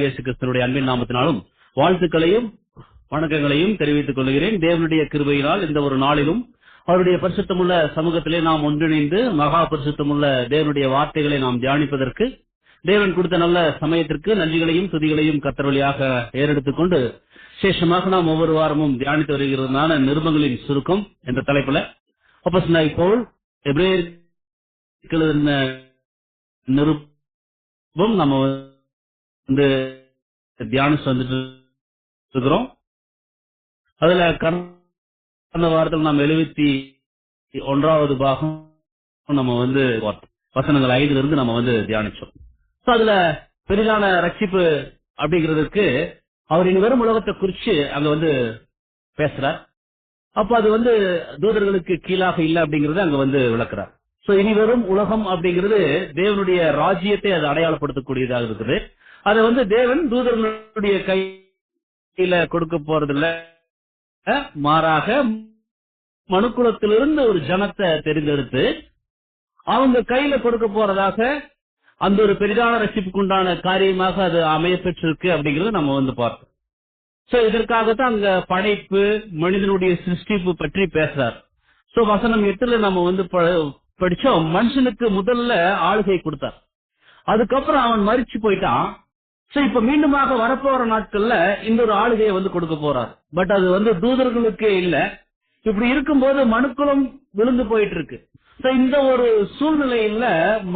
இயேசு கிறிஸ்துவினுடைய அன்பின் நாமத்தினாலும் வாழ்த்துக்களையும் வணக்கங்களையும் தெரிவித்துக் கொள்கிறேன். தேவனுடைய கிருபையினால் இந்த ஒரு நாளிலும் அவருடைய பரிசுத்தமுள்ள சமூகத்திலே நாம் ஒன்றிணைந்து மகா பரிசுத்தமுள்ள தேவனுடைய வார்த்தைகளை நாம் தியானிப்பதற்கு தேவன் கொடுத்த நல்ல சமயத்திற்கு நன்றிகளையும் துதிகளையும் கர்த்தர் வழியாக ஏறெடுத்துக் கொண்டு விசேஷமாக நாம் ஒவ்வொரு வாரமும் தியானித்து வருகிறதான நிருபங்களின் சுருக்கம் என்ற தலைப்புல அப்போஸ்தலனாகிய பவுல் எபிரேயருக்கு எழுதின நிருபம் நம்ம வந்து தியானிச்சு வந்துட்டு இருக்கிறோம். அதுல கடந்த வாரத்தில் நாம் 71வது பாகம் நம்ம வந்து வசனங்கள் 5 இருந்து நம்ம வந்து தியானிச்சோம். அதுல பெரிதான ரட்சிப்பு அப்படிங்கிறதுக்கு அவர் இனி வரும் உலகத்தை குறிச்சு அங்க வந்து பேசுறார். அப்ப அது வந்து தூதர்களுக்கு கீழாக இல்லை அப்படிங்கறது அங்க வந்து விளக்குறார். இனி வரும் உலகம் அப்படிங்கிறது தேவனுடைய ராஜ்யத்தை அது அடையாளப்படுத்தக்கூடியதாக இருக்குது. அதை வந்து தேவன் தூதர்களுடைய கையில கொடுக்க போறதில்ல, மாறாக மனுக்குலத்திலிருந்து ஒரு ஜனத்தை தெரிந்தெடுத்து அவங்க கையில கொடுக்க போறதாக அந்த ஒரு பெரிதான ரட்சிப்புக்குண்டான காரியமாக அது அமைய பெற்றிருக்கு அப்படிங்கறது நம்ம வந்து பார்த்தோம். இதற்காகத்தான் அங்க படைப்பு மனிதனுடைய சிருஷ்டிப்பு பற்றி பேசுறார். வசனம் 8 நம்ம வந்து படிச்சோம். மனுஷனுக்கு முதல்ல ஆளுகை கொடுத்தார், அதுக்கப்புறம் அவன் மரிச்சு போயிட்டான். இப்ப மீண்டுமாக வரப்போற நாட்கள்ல இந்த ஒரு ஆளுகையை வந்து கொடுக்க போறார். பட் அது வந்து தூதர்களுக்கே இல்ல. இப்படி இருக்கும்போது மனுக்குலம் விழுந்து போயிட்டு இருக்கு. இந்த ஒரு சூழ்நிலையில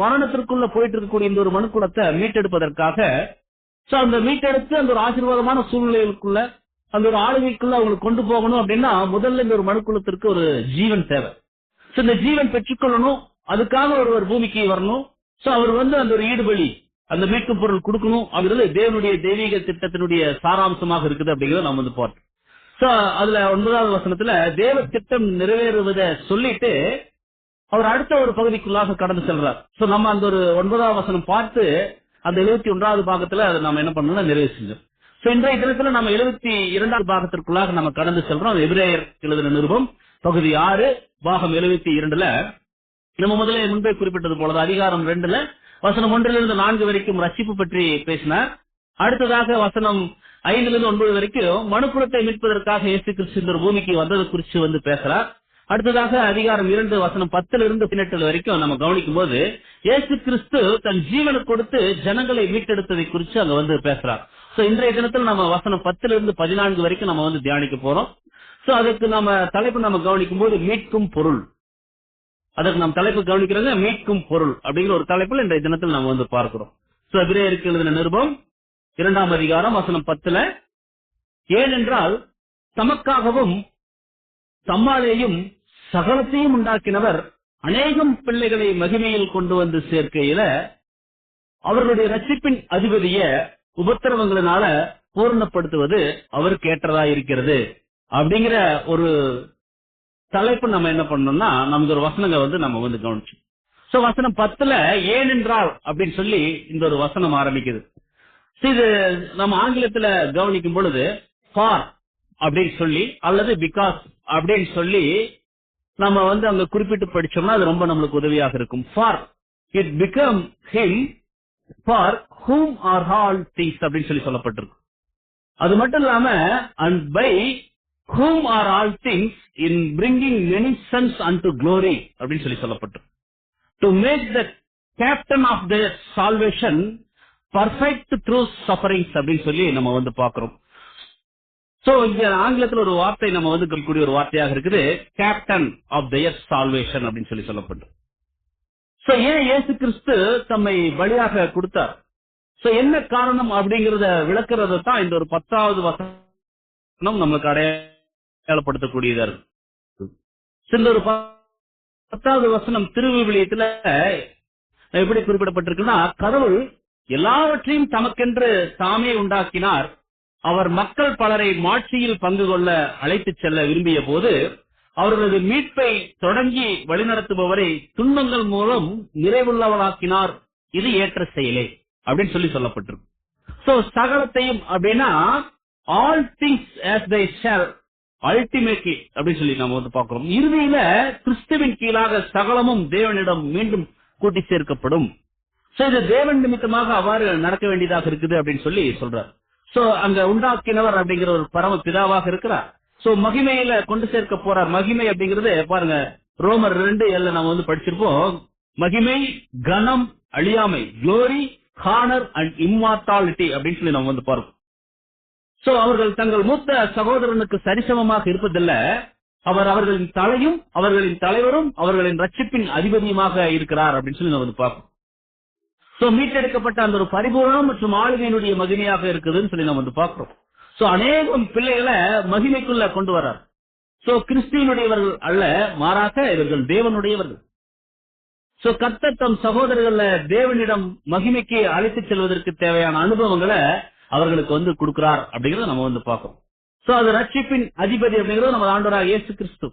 மரணத்திற்குள்ள போயிட்டு இருக்கக்கூடிய இந்த ஒரு மனுக்குலத்தை மீட்டெடுப்பதற்காக அந்த மீட்டெடுத்து அந்த ஒரு ஆசீர்வாதமான சூழ்நிலைகளுக்குள்ள அந்த ஒரு ஆளுகைக்குள்ள அவங்களுக்கு கொண்டு போகணும் அப்படின்னா முதல்ல இந்த ஒரு மனுக்குலத்திற்கு ஒரு ஜீவன் தேவை. இந்த ஜீவன் பெற்றுக்கொள்ளணும், அதுக்காக ஒருவர் பூமிக்கு வரணும். அவர் வந்து அந்த ஒரு ஈடுபலி அந்த மீட்பு பொருள் கொடுக்கணும் அப்படிங்கிறது தேவனுடைய தெய்வீக திட்டத்தினுடைய சாராம்சமாக இருக்குது அப்படிங்கறத நம்ம வந்து பார்த்தோம். அதுல 9வது வசனத்துல தேவ திட்டம் நிறைவேறுவதை சொல்லிட்டு அவர் அடுத்த ஒரு பகுதிக்குள்ளாக கடந்து செல்றார். நம்ம அந்த ஒரு 9வது வசனம் பார்த்து அந்த 71வது பாகத்துல அதை நம்ம என்ன பண்ணணும் நிறைவு செஞ்சோம். இன்றைய தினத்துல நம்ம 72வது பாகத்திற்குள்ளாக நம்ம கடந்து செல்றோம். எபிரேயருக்கு எழுதின நிருபம் பகுதி 6 பாகம் 72ல நம்ம முதல்ல முன்பே குறிப்பிட்டது போல அதிகாரம் 2ல வசனம் 1 4 வரைக்கும் ரட்சிப்பு பற்றி பேசினார். அடுத்ததாக வசனம் 5 9 வரைக்கும் மனுக்குலத்தை மீட்பதற்காக இயேசு கிறிஸ்து இந்த பூமிக்கு வந்தது குறித்து வந்து பேசுறார். அடுத்ததாக அதிகாரம் 2 வசனம் 10 18 வரைக்கும் நம்ம கவனிக்கும் போது இயேசு கிறிஸ்து தன் ஜீவனை கொடுத்து ஜனங்களை மீட்டெடுத்ததை குறித்து அங்க வந்து பேசுறார். இன்றைய தினத்தில் நம்ம வசனம் 10 14 வரைக்கும் நம்ம வந்து தியானிக்க போறோம். அதுக்கு நம்ம தலைப்பு நம்ம கவனிக்கும் போது மீட்கும் பொருள், அதற்கு நாம் தலைப்பு கவனிக்கிறது மீட்கும் பொருள் அப்படிங்கிற ஒரு தலைப்பில் இன்றைய தினத்தில் நம்ம வந்து பார்க்கிறோம். எபிரேயருக்கு எழுதின நிருபம் 2ஆம் அதிகாரம் வசனம் 10, ஏனென்றால் தமக்காகவும் தம்மாலேயும் சகலத்தையும் உண்டாக்கினவர் அநேகம் பிள்ளைகளை மகிமையில் கொண்டு வந்து சேர்க்கையில அவர்களுடைய ரட்சிப்பின் அதிபதிய உபத்திரவங்களினால பூர்ணப்படுத்துவது அவருக்கு ஏற்றதா இருக்கிறது அப்படிங்கிற ஒரு தலைப்பு நம்ம என்ன பண்ணோம்னா நமக்கு ஒரு வசனங்கள் வந்து நம்ம வந்து கவனிச்சோம். வசனம் 10 ஏனென்றால் அப்படின்னு சொல்லி இந்த ஒரு வசனம் ஆரம்பிக்குது. இது நம்ம ஆங்கிலத்துல கவனிக்கும் பொழுது ஃபார் அப்படின்னு சொல்லி அல்லது பிகாஸ் அப்படின்னு சொல்லி நம்ம வந்து அங்க குறிப்பிட்டு படிச்சோம்னா அது ரொம்ப நம்மளுக்கு உதவியாக இருக்கும். For it become him for whom are all things அப்படின்னு சொல்லி சொல்லப்பட்டிருக்கு. அது மட்டும் இல்லாம and by whom are all things in bringing many sons unto glory அப்படின்னு சொல்லி சொல்லப்பட்டிருக்கு. To make the captain of their salvation perfect through sufferings அப்படின்னு சொல்லி நம்ம வந்து பாக்குறோம். இங்க ஆங்கிலத்தில் ஒரு வார்த்தை நம்ம வந்து கூடிய ஒரு வார்த்தையாக இருக்குது, கேப்டன் ஆஃப் தேர் சால்வேஷன் அப்படின்னு சொல்லி சொல்லப்பட்டு. ஏன் இயேசு கிறிஸ்து தம்மை பலியாக கொடுத்தார், என்ன காரணம் அப்படிங்கறத விளக்குறத தான் இந்த ஒரு 10வது வசனம் நம்மளுக்கு அடையாளப்படுத்தக்கூடியதா இருக்கு. இந்த ஒரு 10வது வசனம் திருவிவிலியத்துல எப்படி குறிப்பிடப்பட்டிருக்குன்னா, கடவுள் எல்லாவற்றையும் தமக்கென்று தாமே உண்டாக்கினார், அவர் மக்கள் பலரை மாட்சியில் பங்கு கொள்ள அழைத்துச் செல்ல விரும்பிய போது அவர்களது மீட்பை தொடங்கி வழிநடத்துபவரை துன்பங்கள் மூலம் நிறைவுள்ளவளாக்கினார், இது ஏற்ற செயலே அப்படின்னு சொல்லி சொல்லப்பட்டிருக்கு. சகலத்தையும் அப்படின்னா all things as they shall ultimately அப்படின்னு சொல்லி நம்ம வந்து பார்க்கிறோம். இறுதியில கிறிஸ்துவின் கீழாக சகலமும் தேவனிடம் மீண்டும் கூட்டி சேர்க்கப்படும். சோ இது தேவன் நிமித்தமாக அவ்வாறு நடக்க வேண்டியதாக இருக்குது அப்படின்னு சொல்லி சொல்றார். சோ அங்க உண்டாக்கினவர் அப்படிங்கிற ஒரு பரம பிதாவாக இருக்கிறார். சோ மகிமையில கொண்டு சேர்க்க போறார். மகிமை அப்படிங்கறது பாருங்க, ரோமர் 2:7 நம்ம படிச்சிருப்போம். மகிமை, கனம், அழியாமை, குளோரி, ஹானர் அண்ட் இம்மார்டாலிட்டி அப்படின்னு சொல்லி நம்ம பார்ப்போம். சோ அவர்கள் தங்கள் மூத்த சகோதரனுக்கு சரிசமமாக இருப்பதில்ல. அவர் அவர்களின் தலையும் அவர்களின் தலைவரும் அவர்களின் ரட்சிப்பின் அதிபதியுமாக இருக்கிறார் அப்படின்னு சொல்லி நம்ம பார்ப்போம். சோ மீட்டெடுக்கப்பட்ட அந்த ஒரு பரிபூர்ணம் மற்றும் ஆளுகையினுடைய மகிமையாக இருக்குதுன்னு சொல்லி நம்ம பார்க்கிறோம். சோ அநேகம் பிள்ளைகளை மகிமைக்குள்ள கொண்டு வர்றார். சோ கிறிஸ்துவனுடையவர்கள் அல்ல, மாறாக இவர்கள் தேவனுடையவர்கள். சோ கர்த்தர் தம் சகோதரர்கள தேவனிடம் மகிமைக்கு அழைத்து செல்வதற்கு தேவையான அனுபவங்களை அவர்களுக்கு கொடுக்கிறார் அப்படிங்கறத நம்ம பார்க்கிறோம். சோ அது ரட்சிப்பின் அதிபதி அப்படிங்கறது நம்ம ஆண்டவராக இயேசு கிறிஸ்து.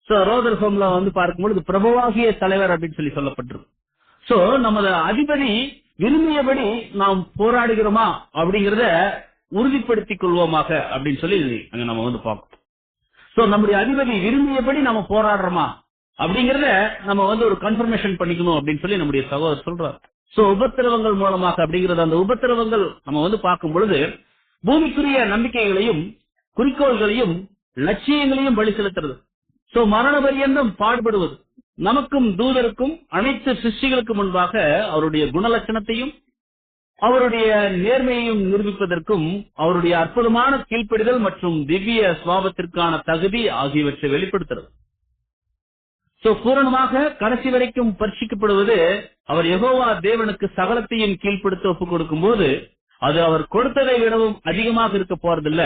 சோ ரோதர் ஹோம்ல பார்க்கும்போது பிரபுவாகிய தலைவர் அப்படின்னு சொல்லி சொல்லப்பட்டிருக்கு. சோ நமது அதிபதி விரும்பியபடி நாம் போராடுகிறோமா அப்படிங்கறத உறுதிப்படுத்திக் கொள்வோமாக அப்படின்னு சொல்லி அங்க நம்ம பார்க்கணும். சோ நம்முடைய அதிபதி விரும்பியபடி நம்ம போராடுறோமா அப்படிங்கறத நம்ம ஒரு கன்ஃபர்மேஷன் பண்ணிக்கணும் அப்படின்னு சொல்லி நம்முடைய சகோதரர் சொல்றார். சோ உபத்திரவங்கள் மூலமாக அப்படிங்கறது, அந்த உபத்திரவங்கள் நம்ம பார்க்கும் பொழுது பூமிக்குரிய நம்பிக்கைகளையும் குறிக்கோள்களையும் லட்சியங்களையும் பலி செலுத்துறது. சோ மரண பரியந்தம் பாடுபடுவது, நமக்கும் தூதருக்கும் அனைத்து சிருஷ்டிகளுக்கு முன்பாக அவருடைய குணலட்சணத்தையும் அவருடைய நேர்மையையும் நிரூபிப்பதற்கும் அவருடைய அற்புதமான கீழ்ப்படிதல் மற்றும் திவ்ய சுவாபத்திற்கான தகுதி ஆகியவற்றை வெளிப்படுத்துறது. சோ பூரணமாக கடைசி வரைக்கும் பரீட்சிக்கப்படுவது அவர் யெகோவா தேவனுக்கு சகலத்தையும் கீழ்ப்படுத்த ஒப்புக் கொடுக்கும் போது அது அவர் கொடுத்ததை விடவும் அதிகமாக இருக்க போறதில்ல.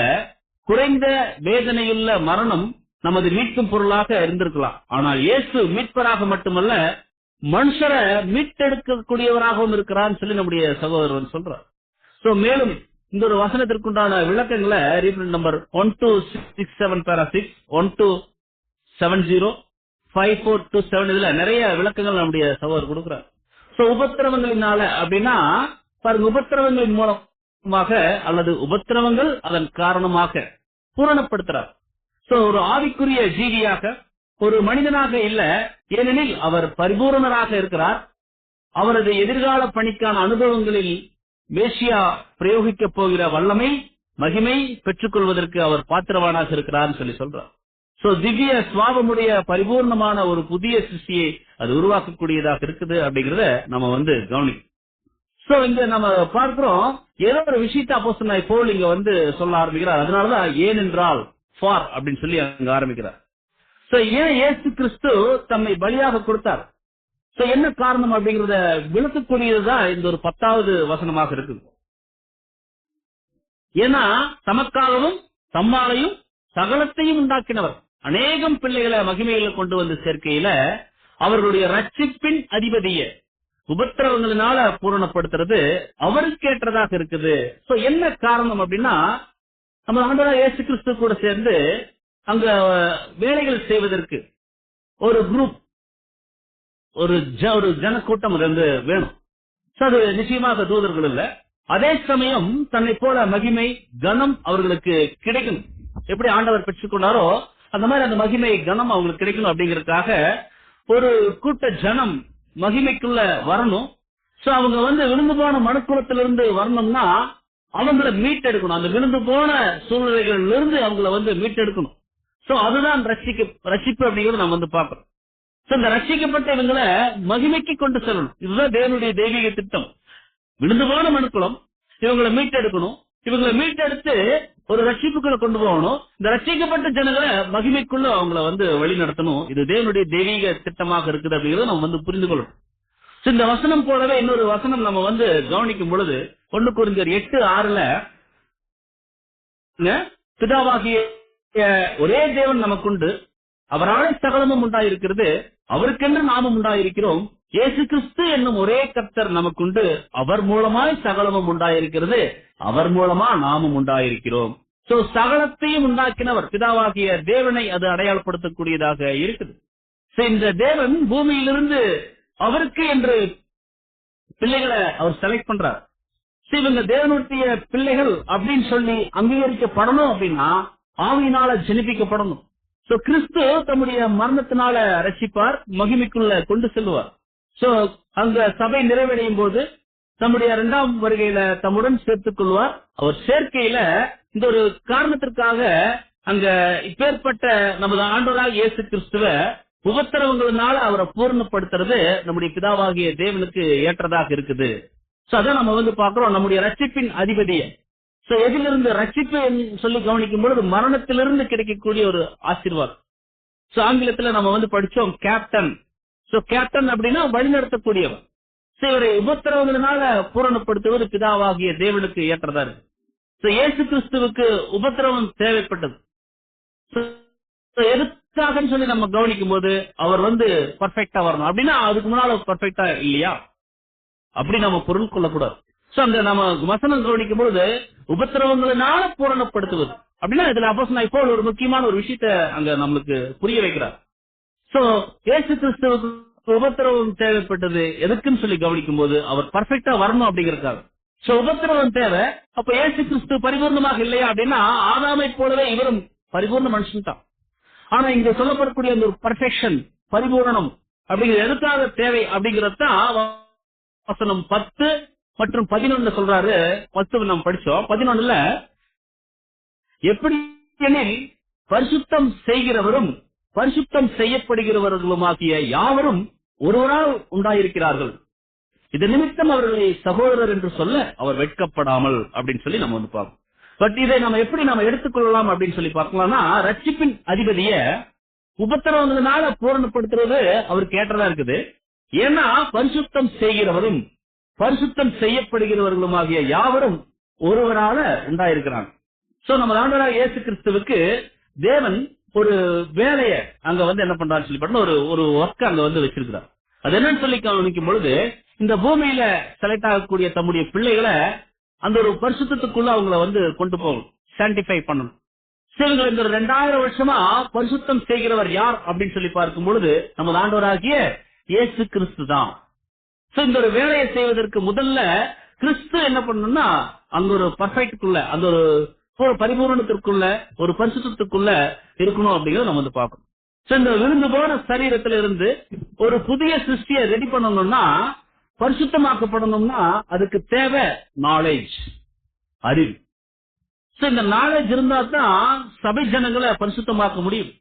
குறைந்த வேதனையுள்ள மரணம் நமது மீட்கும் பொருளாக இருந்திருக்கலாம். ஆனால் இயேசு மீட்பராக மட்டுமல்ல, மனுஷரை மீட்டெடுக்கக்கூடியவராகவும் இருக்கிறான்னு சொல்லி நம்முடைய சகோதரர் சொல்றார். சோ மேலும் இந்த ஒரு வசனத்திற்குண்டான விளக்கங்களை ரீப்ரிண்ட் நம்பர் 1267 1270 5427 இதுல நிறைய விளக்கங்கள் நம்முடைய சகோதரர் கொடுக்கிறார். சோ உபத்திரவங்களினால அப்படின்னா பாருங்க, உபத்திரவங்களின் மூலமாக அல்லது உபத்திரவங்கள் அதன் காரணமாக பூரணப்படுத்துறார். சோ ஒரு ஆவிக்குரிய ஜீவியாக, ஒரு மனிதனாக இல்ல, ஏனெனில் அவர் பரிபூரணராக இருக்கிறார். அவரது எதிர்கால பணிக்கான அனுபவங்களில் மேசியா பிரயோகிக்க போகிற வல்லமை, மகிமை பெற்றுக் கொள்வதற்கு அவர் பாத்திரவானாக இருக்கிறார் சொல்லி சொல்றார். சோ திவ்ய சுவாபமுடைய பரிபூர்ணமான ஒரு புதிய சிருஷ்டியை அது உருவாக்கக்கூடியதாக இருக்குது அப்படிங்கறத நம்ம கவனிக்கணும். சோ இங்க நம்ம பார்க்கிறோம், ஏதோ ஒரு விஷயத்தை அப்போஸ்தலனாகிய பவுல் இங்க சொல்ல ஆரம்பிக்கிறார். அதனாலதான் ஏனென்றால் ஃபார் அப்படின்னு சொல்லி அங்க ஆரம்பிக்கிறார். சோ ஏன் இயேசு கிறிஸ்து தம்மை பலியாக கொடுத்தார், சோ என்ன காரணம் அப்படிங்கறத விளக்கக்கூடியதுதான் இந்த ஒரு 10வது வசனமாக இருக்கு. ஏன்னா தமக்காகவும் தம்மாலையும் சகலத்தையும் உண்டாக்கினவர் அநேகம் பிள்ளைகளை மகிமையில கொண்டு சேர்க்கையில அவர்களுடைய ரட்சிப்பின் அதிபதிய உபத்திரவங்களினால பூரணப்படுத்துறது அவருக்கேற்றதாக இருக்குது. சோ என்ன காரணம் அப்படின்னா, நம்ம ஆண்டவராகிய இயேசு கிறிஸ்து கூட சேர்ந்து அங்க வேலைகள் செய்வதற்கு ஒரு குரூப், ஒரு ஜனக்கூட்டம் வேணும். அது நிச்சயமாக தூதர்கள் இல்ல. அதே சமயம் தன்னை போல மகிமை கனம் அவர்களுக்கு கிடைக்கணும். எப்படி ஆண்டவர் பெற்றுக்கொண்டாரோ அந்த மாதிரி அந்த மகிமை கனம் அவங்களுக்கு கிடைக்கணும் அப்படிங்கறதுக்காக ஒரு கூட்ட ஜனம் மகிமைக்குள்ள வரணும். சோ அவங்க விழுந்து போன மனுக்குலத்திலிருந்து வரணும்னா அவங்களை மீட்டெடுக்கணும். அந்த விழுந்து போன சூழ்நிலைகளில் இருந்து அவங்களை மீட்டெடுக்கணும். சோ அதுதான் ரட்சிப்பு அப்படிங்கறது நம்ம பார்க்கிறோம். சோ இந்த ரட்சிக்கப்பட்ட இவங்களை மகிமைக்கு கொண்டு செல்லணும். இதுதான் தேவனுடைய தெய்வீக திட்டம். விழுந்து போன மனுக்குலம் இவங்களை மீட்டெடுக்கணும். இவங்களை மீட்டெடுத்து ஒரு ரட்சிப்புக்குள்ள கொண்டு போகணும். இந்த ரட்சிக்கப்பட்ட ஜனங்களை மகிமைக்குள்ள அவங்களை வழி நடத்தணும். இது தேவனுடைய தெய்வீக திட்டமாக இருக்குது அப்படிங்கறத நம்ம புரிந்து கொள்ளணும். இந்த வசனம் போலவே இன்னொரு வசனம் நம்ம கவனிக்கும் பொழுது 1 கொரிந்தியர் 8:6 பிதாவாகிய ஒரே தேவன் நமக்குண்டு, அவராலே சகலமும் உண்டாயிருக்கிறது, அவருக்கென்று நாமும் உண்டாயிருக்கிறோம், இயேசு கிறிஸ்து என்னும் ஒரே கர்த்தர் நமக்குண்டு, அவர் மூலமாய் சகலமும் உண்டாயிருக்கிறது, அவர் மூலமா நாமும் உண்டாயிருக்கிறோம். சோ சகலத்தையும் உண்டாக்கினவர் பிதாவாகிய தேவனை அது அடையாளப்படுத்தக்கூடியதாக இருக்குது. இந்த தேவன் பூமியிலிருந்து அவருக்கு என்று பிள்ளைகளை அவர் செலக்ட் பண்றார். இவங்க தேவனுடைய பிள்ளைகள் அப்படின்னு சொல்லி அங்கீகரிக்கப்படணும் அப்படின்னா ஆவியினால ஜெனிப்பிக்கப்படணும். சோ கிறிஸ்து தம்முடைய மரணத்தினால ரட்சிப்பார், மகிமைக்குள்ள கொண்டு செல்வார். சோ அங்க சபை நிறைவடையும் போது தம்முடைய இரண்டாம் வருகையில தம்முடன் சேர்த்துக் கொள்வார். அவர் சேர்க்கையில இந்த ஒரு காரணத்திற்காக அங்க இப்பேற்பட்ட நமது ஆண்டவராக இயேசு கிறிஸ்துவ உபத்திரவங்களினால அவரை பூர்ணப்படுத்துறது நம்முடைய பிதாவாகிய தேவனுக்கு ஏற்றதாக இருக்குது. சோ அதான் நம்ம பாக்குறோம் நம்முடைய ரட்சிப்பின் அதிபதிய. சோ எதிலிருந்து ரட்சிப்பு சொல்லி கவனிக்கும் பொழுது மரணத்திலிருந்து கிடைக்கக்கூடிய ஒரு ஆசீர்வாதம். சோ ஆங்கிலத்துல நம்ம படிச்சோம் கேப்டன். சோ கேப்டன் அப்படின்னா வழிநடத்தக்கூடியவர். இவரை உபத்திரவங்களினால பூரணப்படுத்துவது பிதாவாகிய தேவனுக்கு ஏற்றதா இருக்கு. இயேசு கிறிஸ்துவுக்கு உபத்திரவம் தேவைப்பட்டது. எதுக்காக சொல்லி நம்ம கவனிக்கும் போது அவர் பர்ஃபெக்டா வரணும் அப்படின்னா அதுக்கு முன்னால பர்ஃபெக்டா இல்லையா அப்படி நம்ம பொருள் கொள்ளக்கூடாது. அந்த நம்ம வசனம் கவனிக்கும் பொழுது உபத்திரவங்களினால பூரணப்படுத்துவது அப்படின்னா இதுல அப்போஸ்தலனாகிய பவுல் ஒரு முக்கியமான ஒரு விஷயத்தை அங்க நம்மளுக்கு புரிய வைக்கிறார். சோ இயேசு கிறிஸ்துவுக்கு உபத்திரவம் தேவைப்பட்டது எதுக்குன்னு சொல்லி கவனிக்கும் போது அவர் பர்ஃபெக்டா வரணும் அப்படிங்கறதுக்காக. சோ உபத்திரவம் தேவை. அப்ப இயேசு கிறிஸ்து பரிபூர்ணமாக இல்லையா அப்படின்னா ஆதாமை போலவே இவரும் பரிபூர்ண மனுஷன் தான். ஆனா இங்க சொல்லப்படக்கூடிய அந்த ஒரு பர்ஃபெக்ஷன் பரிபூரணம் அப்படிங்கிறது எதுக்காக தேவை அப்படிங்கறதான் வசனம் 10 மற்றும் 11 சொல்றாரு. 10 நம்ம படிச்சோம். 11ல எப்படி எனில் பரிசுத்தம் செய்கிறவரும் பரிசுத்தம் செய்யப்படுகிறவர்களுமாகிய யாவரும் ஒருவரால் உண்டாயிருக்கிறார்கள். இது நிமித்தம் அவர்களை சகோதரர் என்று சொல்ல அவர் வெட்கப்படாமல் அப்படின்னு சொல்லி நம்ம பார்ப்போம். பட் இதை நம்ம எப்படி நம்ம எடுத்துக்கொள்ளலாம் அப்படின்னு சொல்லி பார்க்கலாம்னா ரட்சிப்பின் அதிபதிய உபத்திரவங்களால பூரணப்படுத்துறது அவருக்கு ஏற்றதா இருக்குது. ஏன்னா பரிசுத்தம் செய்கிறவரும் பரிசுத்தம் செய்யப்படுகிறவர்களுமாகிய யாவரும் ஒருவரால உண்டாயிருக்கிறாங்க. சோ நம்ம ஆண்டவராகிய இயேசு கிறிஸ்துவுக்கு தேவன் ஒரு வேலைய அங்க என்ன பண்றான்னு சொல்லி ஒரு ஒர்க் அங்க வச்சிருக்கிறார். அது என்னன்னு சொல்லி கவனிக்கும் பொழுது இந்த பூமியில செலக்ட் ஆகக்கூடிய தம்முடைய பிள்ளைகளை அந்த ஒரு பரிசுத்தத்துக்குள்ள அவங்களை கொண்டு போகணும், சான்டிஃபை பண்ணணும். இவங்க இந்த 2000 வருஷமா பரிசுத்தம் செய்கிறவர் யார் அப்படின்னு சொல்லி பார்க்கும் பொழுது நம்ம ஆண்டவராகிய இயேசு கிறிஸ்து தான். இந்த ஒரு வேலையை செய்வதற்கு முதல்ல கிறிஸ்து என்ன பண்ணணும்னா அங்க ஒரு பர்ஃபெக்டுக்குள்ள அந்த ஒரு பரிபூரணத்திற்குள்ள ஒரு பரிசுத்தத்துக்குள்ள இருக்கணும் அப்படிங்கறத நம்ம பார்க்கணும். இந்த விழுந்து போன சரீரத்தில இருந்து ஒரு புதிய சிருஷ்டியை ரெடி பண்ணணும்னா பரிசுத்தமாக்கப்படணும்னா அதுக்கு தேவை நாலேஜ், அறிவு. இந்த நாலேஜ் இருந்தா தான் சபை ஜனங்களை பரிசுத்தமாக்க முடியும்.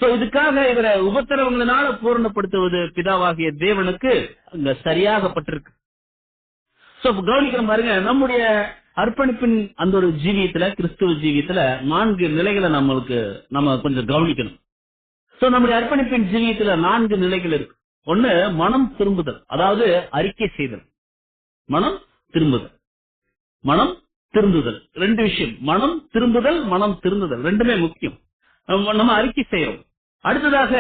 இதுக்காக இவரை உபத்திரவங்களினால பூரணப்படுத்துவது பிதாவாகிய தேவனுக்கு அங்க சரியாகப்பட்டிருக்கு. கவனிக்கிற பாருங்க நம்முடைய அர்ப்பணிப்பின் அந்த ஒரு ஜீவியத்துல கிறிஸ்துவ ஜீவியத்துல 4 நிலைகளை நம்ம கொஞ்சம் கவனிக்கணும். நம்முடைய அர்ப்பணிப்பின் ஜீவியத்துல 4 நிலைகள் இருக்கு. ஒண்ணு மனம் திரும்புதல், அதாவது அறிக்கை செய்தல். மனம் திரும்புதல், மனம் திருந்துதல். 2 விஷயம், மனம் திரும்புதல் மனம் திருந்துதல் ரெண்டுமே முக்கியம். நம்ம அறிக்கை செய்யறோம். அடுத்ததாக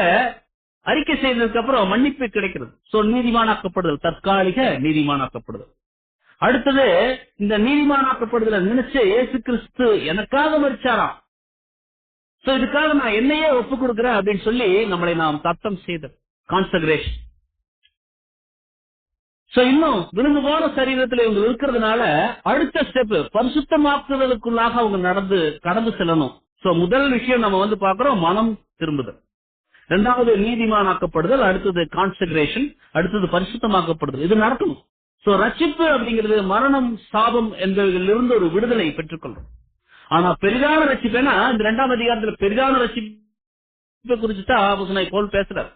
அறிக்கை செய்ததுக்கு அப்புறம் மன்னிப்பு கிடைக்கிறது. நீதிமானாக்கப்படுதல், தற்காலிக நீதிமானாக்கப்படுதல். அடுத்தது இந்த நீதிமானாக்கப்படுதல நினைச்சு இயேசு கிறிஸ்து எனக்காக மரிச்சாராம், இதுக்காக நான் என்னையே ஒப்பு கொடுக்கிறேன் அப்படின்னு சொல்லி நம்மளை நாம் தத்தம் செய்தல், கான்சக்ரேஷன். இன்னும் விழுந்து போன சரீரத்தில் இவங்க இருக்கிறதுனால அடுத்த ஸ்டெப் பரிசுத்தமாக்குவதற்குள்ளாக அவங்க கடந்து செல்லணும். முதல் விஷயம் நம்ம பாக்குறோம் மனம் திரும்புதல், இரண்டாவது நீதிமானாக்கப்படுதல், அடுத்தது கான்சக்ரேஷன், அடுத்தது பரிசுத்தமாக்கப்படுதல். இது நடக்கணும். ரட்சிப்பு அப்படிங்கிறது மரணம் சாபம் என்பதிலிருந்து ஒரு விடுதலை பெற்றுக்கொள்றோம். ஆனா பெரிதான ரட்சிப்புனா இந்த 2ஆம் அதிகாரத்தில் பெரிதான ரட்சிப்பை குறிச்சுதான் போல் பேசுறார்.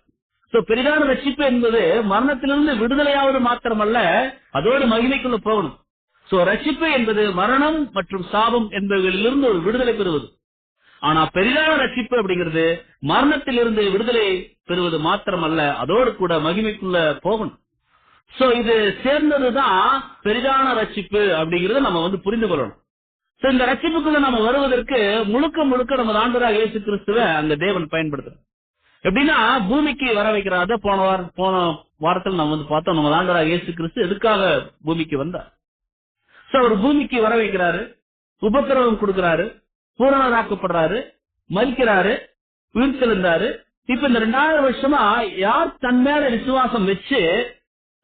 பெரிதான ரட்சிப்பு என்பது மரணத்திலிருந்து விடுதலையாவது மாத்திரமல்ல, அதோடு மகிமைக்குள்ள போகணும். ரட்சிப்பு என்பது மரணம் மற்றும் சாபம் என்பதிலிருந்து ஒரு விடுதலை பெறுவது. ஆனா பெரிதான ரட்சிப்பு அப்படிங்கிறது மரணத்திலிருந்து விடுதலை பெறுவது மாத்திரமல்ல, அதோடு கூட மகிமைக்குள்ள போகணும். இது சேர்ந்ததுதான் பெரிதான ரட்சிப்பு அப்படிங்கறத நம்ம புரிந்து கொள்ளணும். இந்த ரட்சிப்புக்குள்ள நம்ம வருவதற்கு முழுக்க முழுக்க நம்ம ஆண்டவராகிய இயேசு கிறிஸ்துவை அந்த தேவன் பயன்படுத்துறோம். எப்படின்னா பூமிக்கு வர வைக்கிறாத போன வாரத்தில் நம்ம பார்த்தோம். நம்ம ஆண்டவராகிய இயேசு கிறிஸ்து எதுக்காக பூமிக்கு வந்தார்? அவர் பூமிக்கு வர வைக்கிறாரு, உபத்திரவம் கொடுக்கிறாரு, பூரணராக்கப்படுறாரு, மரிக்கிறாரு, உயிர்த்தெழுந்தாரு. இப்ப இந்த 2000 வருஷமா யார் தன் மேல விசுவாசம் வச்சு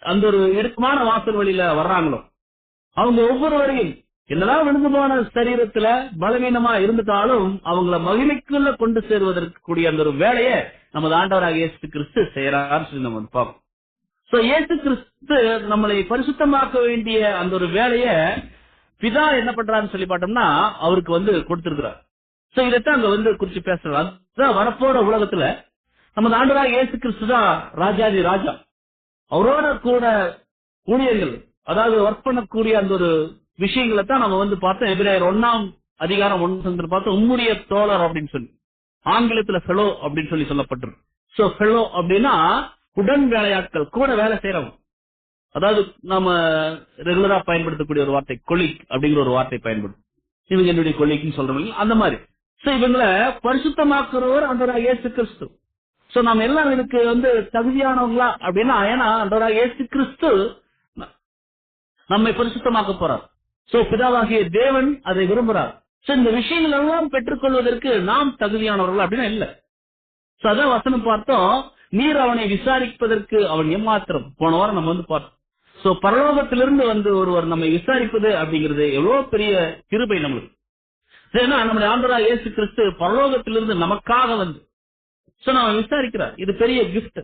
அந்த ஒரு இடுக்கமான வாசல் வழியில வர்றாங்களோ அவங்க ஒவ்வொருவரையும் என்னதான் விழுந்து போன சரீரத்துல பலவீனமா இருந்துட்டாலும் அவங்கள மகிமைக்குள்ள கொண்டு சேருவதற்கு கூடிய அந்த ஒரு வேலையை நமது ஆண்டவராகிய இயேசு கிறிஸ்து செய்யறாருன்னு சொல்லி நம்ம பார்ப்போம். சோ இயேசு கிறிஸ்து நம்மளை பரிசுத்தமாக்க வேண்டிய அந்த ஒரு வேலைய பிதா என்ன பண்றாருன்னு சொல்லி பார்த்தோம்னா அவருக்கு கொடுத்திருக்கிறார். சோ இதைத்தான் அங்க குறிச்சு பேசுறாரு. அதுதான் வரப்போற உலகத்துல நமது ஆண்டவராக இயேசு கிறிஸ்து தான் ராஜாதி ராஜா. அவரோட கூட ஊழியர்கள், அதாவது ஒர்க் பண்ணக்கூடிய அந்த ஒரு விஷயங்களை தான் நம்ம பார்த்தோம். எபிரேயர் 1 பார்த்தோம். உம்முடைய தோழர் அப்படின்னு சொல்லி ஆங்கிலத்துல ஃபெலோ அப்படின்னு சொல்லப்பட்டிருக்கு. சோ ஃபெலோ அப்படின்னா உடன் வேலையாட்கள், கூட வேலை செய்யறவங்க. அதாவது நாம ரெகுலரா பயன்படுத்தக்கூடிய ஒரு வார்த்தை கொலிக் அப்படிங்கிற ஒரு வார்த்தை பயன்படுத்தும். இவங்க என்னுடைய கொலிக்னு சொல்றவங்க அந்த மாதிரி. சோ இவங்களை பரிசுத்தமாக்குறவர் ஆண்டவராக இயேசு கிறிஸ்து. சோ நாம எல்லாம் இதுக்கு தகுதியானவங்களா அப்படின்னா, ஏன்னா ஆண்டவராக இயேசு கிறிஸ்து நம்மை பரிசுத்தமாக்க போறார். சோ பிதாவாகிய தேவன் அதை விரும்புறார். சோ இந்த விஷயங்கள் எல்லாம் பெற்றுக்கொள்வதற்கு நாம் தகுதியானவர்கள் அப்படின்னா இல்ல. சோ அதான் வசனம் பார்த்தோம், நீர் அவனை விசாரிப்பதற்கு அவன் ஏமாத்திரம். போன வாரம் நம்ம பார்த்தோம். சோ பரலோகத்திலிருந்து ஒருவர் நம்மை விசாரிப்பது அப்படிங்கிறது எவ்வளவு பெரிய கிருபை நம்மளுக்கு. ஏன்னா நம்முடைய ஆண்டவராக இயேசு கிறிஸ்து பரலோகத்திலிருந்து நமக்காக சோ நம்ம விசாரிக்கிறார். இது பெரிய கிஃப்ட்.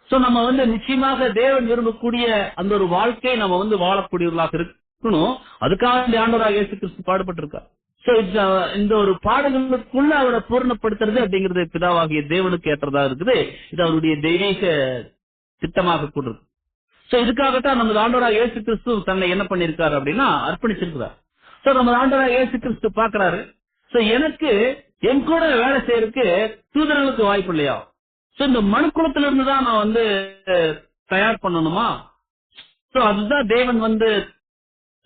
சோ நம்ம நிச்சயமாக தேவன் விரும்பக்கூடிய அந்த ஒரு வாழ்க்கையை நம்ம வாழக்கூடியவர்களாக இருக்கணும். அதுக்காக ஆண்டவராக இயேசு கிறிஸ்து பாடுபட்டிருக்கார். சோ இந்த ஒரு பாடுகளுக்குள்ள அவரை பூர்ணப்படுத்துறது அப்படிங்கிறது பிதாவாகிய தேவனுக்கு ஏற்றதா இருக்குது. இது அவருடைய தெய்வீக திட்டமாக கூட இருக்கு. சோ இதுக்காகத்தான் நமது ஆண்டவராக இயேசு கிறிஸ்து தன்னை என்ன பண்ணிருக்காரு அப்படின்னா அர்ப்பணிச்சிருக்கிறார். சோ நம்ம ஆண்டவராக இயேசு கிறிஸ்து பாக்குறாரு, சோ எனக்கு என் கூட வேலை செய்யறதுக்கு தூதர்களுக்கு வாய்ப்பு இல்லையா? சோ இந்த மனுக்குலத்துல இருந்துதான் நான் தயார் பண்ணணுமா? சோ அதுதான் தேவன்